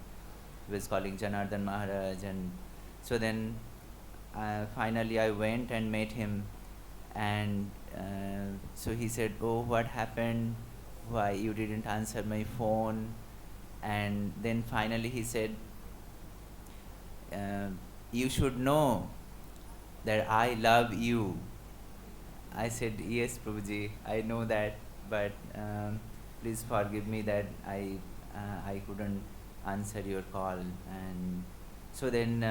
He was calling Janardhan Maharaj, and so then finally I went and met him, and so he said, oh, what happened, why you didn't answer my phone? And then finally he said, you should know that I love you. I said, yes, Prabhuji, I know that, but please forgive me that I couldn't answer your call. And so then,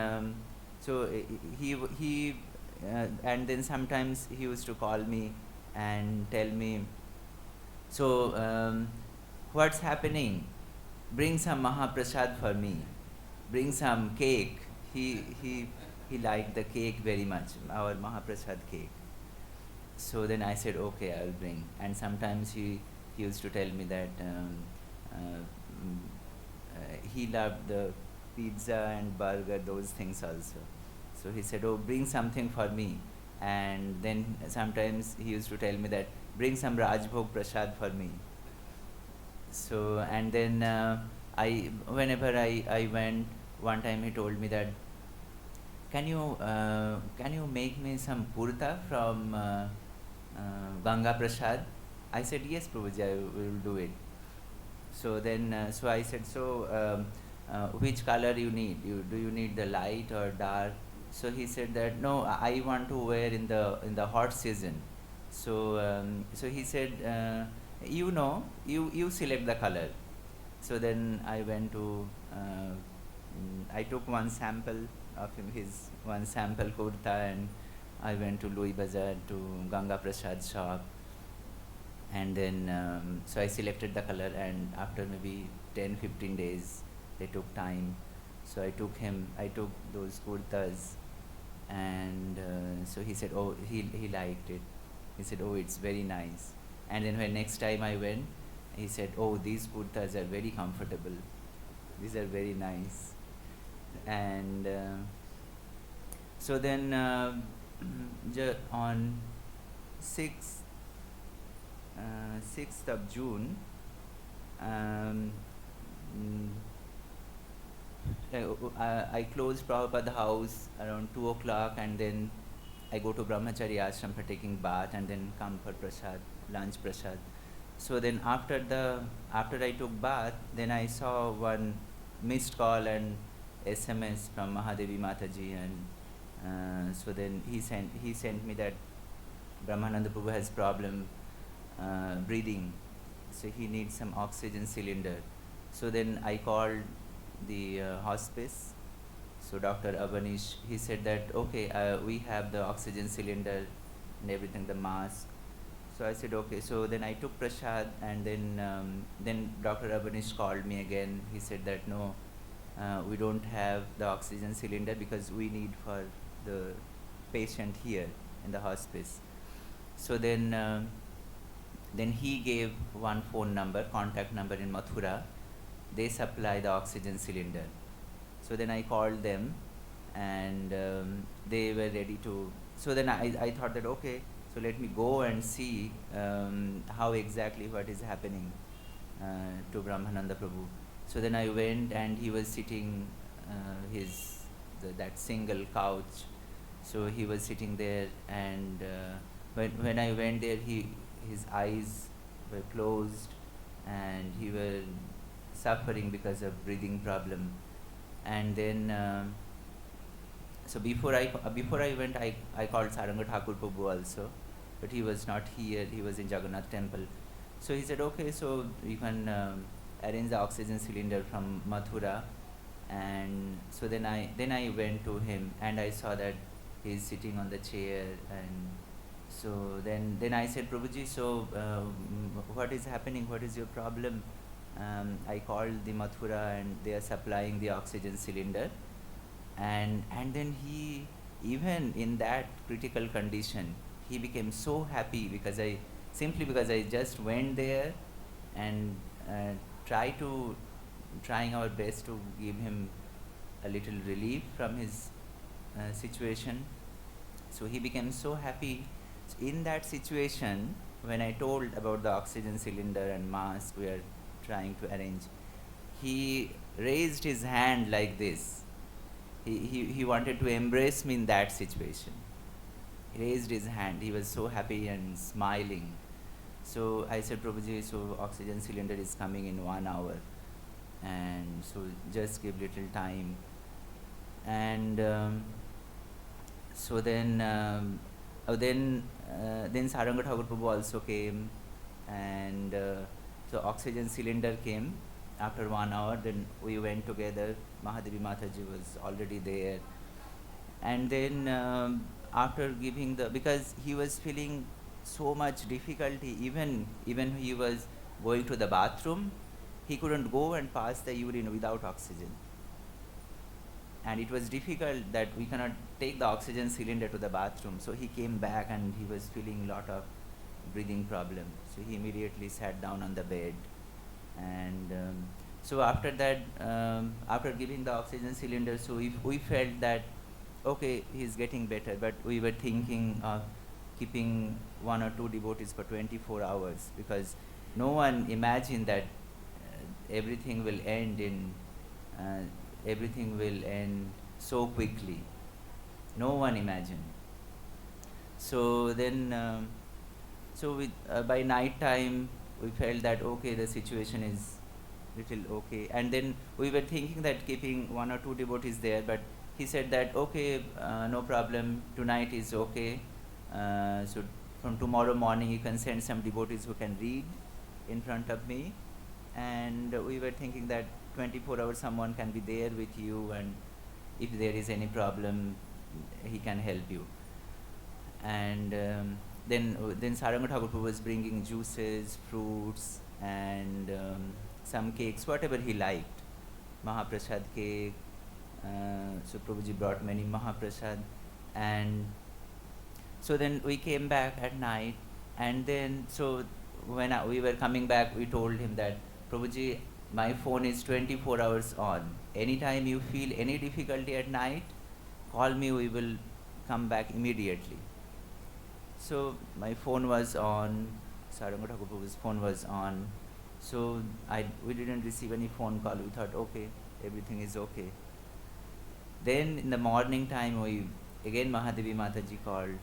he and then sometimes he used to call me and tell me, so what's happening? Bring some Mahaprasad for me. Bring some cake. He liked the cake very much, our Mahaprasad cake. So then I said, okay, I will bring. And sometimes he used to tell me that he loved the pizza and burger, those things also. So he said, oh, bring something for me. And then sometimes he used to tell me that, bring some Rajbhog Prasad for me. So, and then whenever I went one time he told me that, can you make me some kurta from Ganga Prasad? I said, yes, Prabhuji, I will do it. So then, so I said, which color you need? Do you need the light or dark? So he said that, no, I want to wear in the hot season. So he said, you select the color. So then I went to, I took one sample of his one sample kurta, and I went to Louis Bazaar to Ganga Prasad shop, and then so I selected the color, and after maybe 10-15 days, they took time. So I took those kurtas, and so he said, oh, he liked it. He said, oh, it's very nice. And then when next time I went, he said, oh, these kurtas are very comfortable. These are very nice. And so then on 6th of June, I closed Prabhupada house around 2 o'clock, and then I go to Brahmachari ashram for taking bath, and then come for prasad, lunch prasad. So then after I took bath, then I saw one missed call and SMS from Mahadevi Mataji, and so then he sent me that Brahmananda Prabhu has problem breathing, so he needs some oxygen cylinder. So then I called the hospice. So Dr. Abanish, he said that, okay, we have the oxygen cylinder and everything, the mask. So I said, okay. So then I took prasad, and then Dr. Abanish called me again. He said that, no, we don't have the oxygen cylinder because we need for the patient here in the hospice. So then he gave one phone number, contact number in Mathura. They supply the oxygen cylinder. So then I called them, and they were ready to. So then I thought that, okay, so let me go and see how exactly what is happening to Brahmananda Prabhu. So then I went, and he was sitting that single couch. So he was sitting there, and when I went there, his eyes were closed, and he was suffering because of breathing problem. And then so before I went, I called Saranga Thakur Prabhu also, but he was not here. He was in Jagannath temple. So he said, okay, so you can arrange the oxygen cylinder from Mathura. And so then I went to him, and I saw that he's sitting on the chair. And so then I said, Prabhuji, so what is happening? What is your problem? I called the Mathura, and they are supplying the oxygen cylinder. And then he, even in that critical condition, he became so happy because I just went there and trying our best to give him a little relief from his situation. So he became so happy. So in that situation, when I told about the oxygen cylinder and mask we are trying to arrange, he raised his hand like this. He wanted to embrace me in that situation. He raised his hand. He was so happy and smiling. So I said, Prabhuji, so oxygen cylinder is coming in 1 hour, and so just give little time. And so then Saranga Thakur Prabhu also came, and so oxygen cylinder came after 1 hour. Then we went together. Mahadevi Mataji was already there, and then after giving because he was feeling so much difficulty, even he was going to the bathroom, he couldn't go and pass the urine without oxygen. And it was difficult that we cannot take the oxygen cylinder to the bathroom. So he came back, and he was feeling a lot of breathing problem. So he immediately sat down on the bed. And so after that, after giving the oxygen cylinder, so we felt that, okay, he's getting better. But we were thinking of keeping 1 or 2 devotees for 24 hours, because no one imagined that everything will end in everything will end so quickly. No one imagined. So then, by night time, we felt that okay, the situation is little okay. And then we were thinking that keeping one or two devotees there, but he said that okay, no problem, tonight is okay. So from tomorrow morning you can send some devotees who can read in front of me. And we were thinking that 24 hours someone can be there with you, and if there is any problem, he can help you. And then Saranga Thakur Prabhu was bringing juices, fruits, and some cakes, whatever he liked. Mahaprasad cake. So Prabhuji brought many Mahaprasad. And so then we came back at night. And then, so when we were coming back, we told him that, Prabhuji, my phone is 24 hours on. Anytime you feel any difficulty at night, call me, we will come back immediately. So my phone was on, Saranga Thakur Prabhu's phone was on. So we didn't receive any phone call. We thought, okay, everything is okay. Then in the morning time, again Mahadevi Mataji called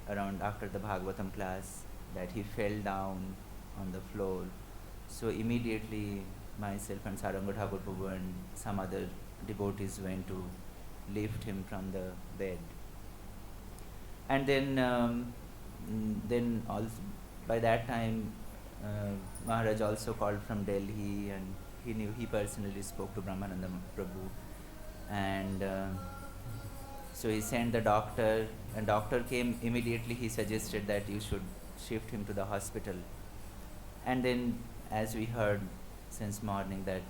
around after the Bhagavatam class that he fell down on the floor. So immediately myself and Saranga Thakur Prabhu and some other devotees went to lift him from the bed. And then also by that time Maharaj also called from Delhi, and he personally spoke to Brahmananda Prabhu. And so he sent the doctor, and doctor came immediately. He suggested that you should shift him to the hospital. And then, as we heard since morning, that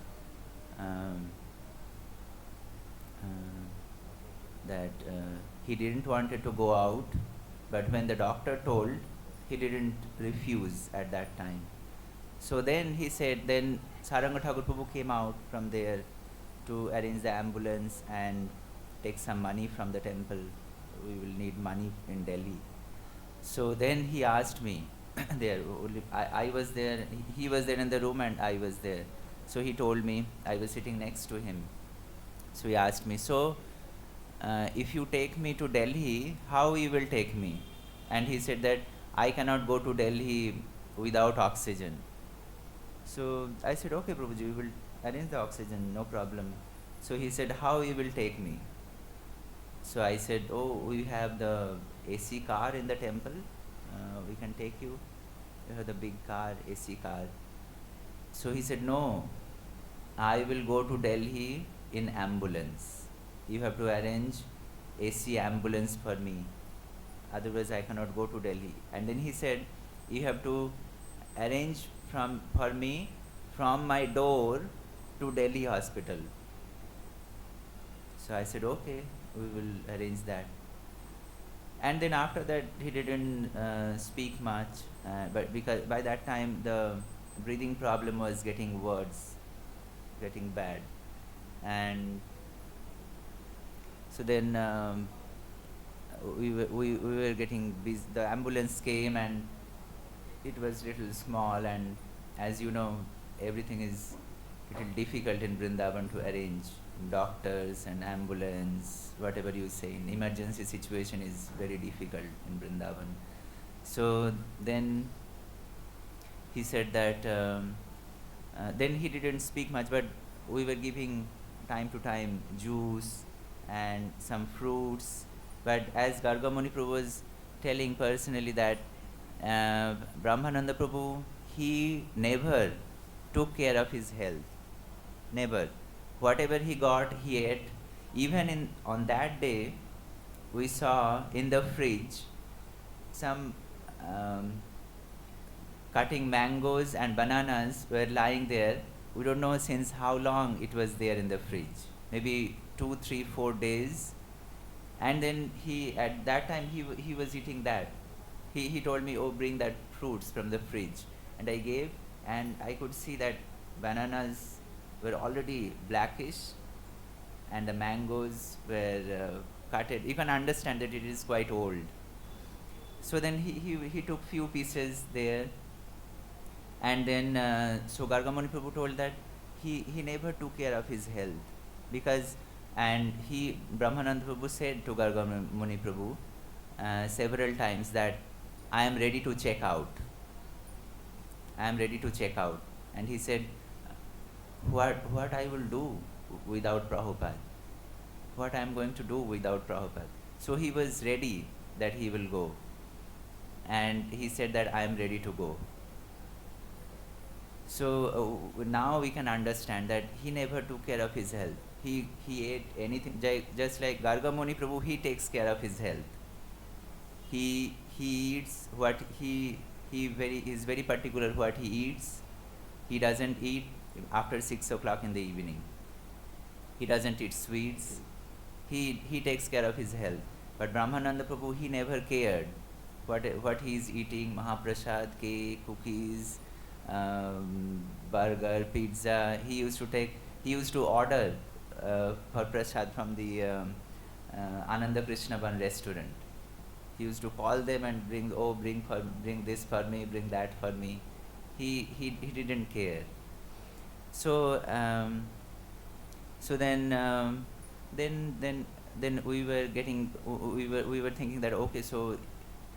he didn't wanted to go out, but when the doctor told, he didn't refuse at that time. So then he said, then Saranga Thakur Prabhu came out from there to arrange the ambulance and take some money from the temple. We will need money in Delhi. So then he asked me, there, I was there, he was there in the room and I was there. So he told me, I was sitting next to him. So he asked me, so if you take me to Delhi, how you will take me? And he said that I cannot go to Delhi without oxygen. So I said, okay, Prabhuji, we will arrange the oxygen, no problem. So he said, how you will take me? So I said, oh, we have the AC car in the temple. We can take you. You have the big car, AC car. So he said, no, I will go to Delhi in ambulance. You have to arrange AC ambulance for me. Otherwise I cannot go to Delhi. And then he said, you have to arrange for me from my door to Delhi hospital. So I said, okay, we will arrange that. And then after that he didn't speak much, but because by that time the breathing problem was getting worse, getting bad. And so then we were getting busy. The ambulance came and it was little small, and as you know, everything is little difficult in Vrindavan to arrange. Doctors and ambulance, whatever you say, in emergency situation is very difficult in Vrindavan. So then he said that, then he didn't speak much, but we were giving time to time juice and some fruits. But as Gargamuni Prabhu was telling personally that Brahmananda Prabhu, he never took care of his health, never. Whatever he got, he ate. Even on that day, we saw in the fridge some cutting mangoes and bananas were lying there. We don't know since how long it was there in the fridge. Maybe 2, 3, 4 days. And then at that time he was eating that. He told me, oh, bring that fruits from the fridge. And I gave, and I could see that bananas were already blackish and the mangoes were cutted. You can understand that it is quite old. So then he took few pieces there, and then so Gargamuni Prabhu told that he never took care of his health. because, and he, Brahmananda Prabhu said to Garga Muni Prabhu several times that I am ready to check out. I am ready to check out. And he said, what I will do without Prabhupada? What I am going to do without Prabhupada? So he was ready that he will go. And he said that I am ready to go. So now we can understand that he never took care of his health. He ate anything, just like Garga Muni Prabhu, he takes care of his health. He eats what he is very particular what he eats. He doesn't eat after 6 o'clock in the evening. He doesn't eat sweets. He takes care of his health. But Brahmananda Prabhu, he never cared what he is eating, Mahaprasad, cake, cookies, burger, pizza. He used to order for prasad from the Ananda Krishna Ban restaurant. He used to call them and bring this for me, bring that for me. He didn't care. So then we were thinking that okay, so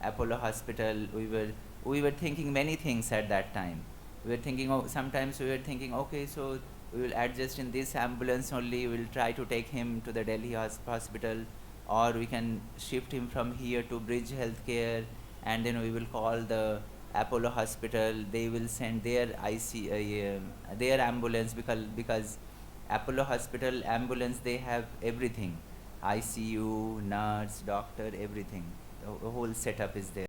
Apollo Hospital, we were thinking many things at that time. We were thinking, sometimes we were thinking, okay, so we will adjust in this ambulance only, we will try to take him to the Delhi hospital, or we can shift him from here to Bridge Healthcare, and then we will call the Apollo Hospital, they will send their their ambulance, because Apollo Hospital ambulance, they have everything, ICU, nurse, doctor, everything. The whole setup is there.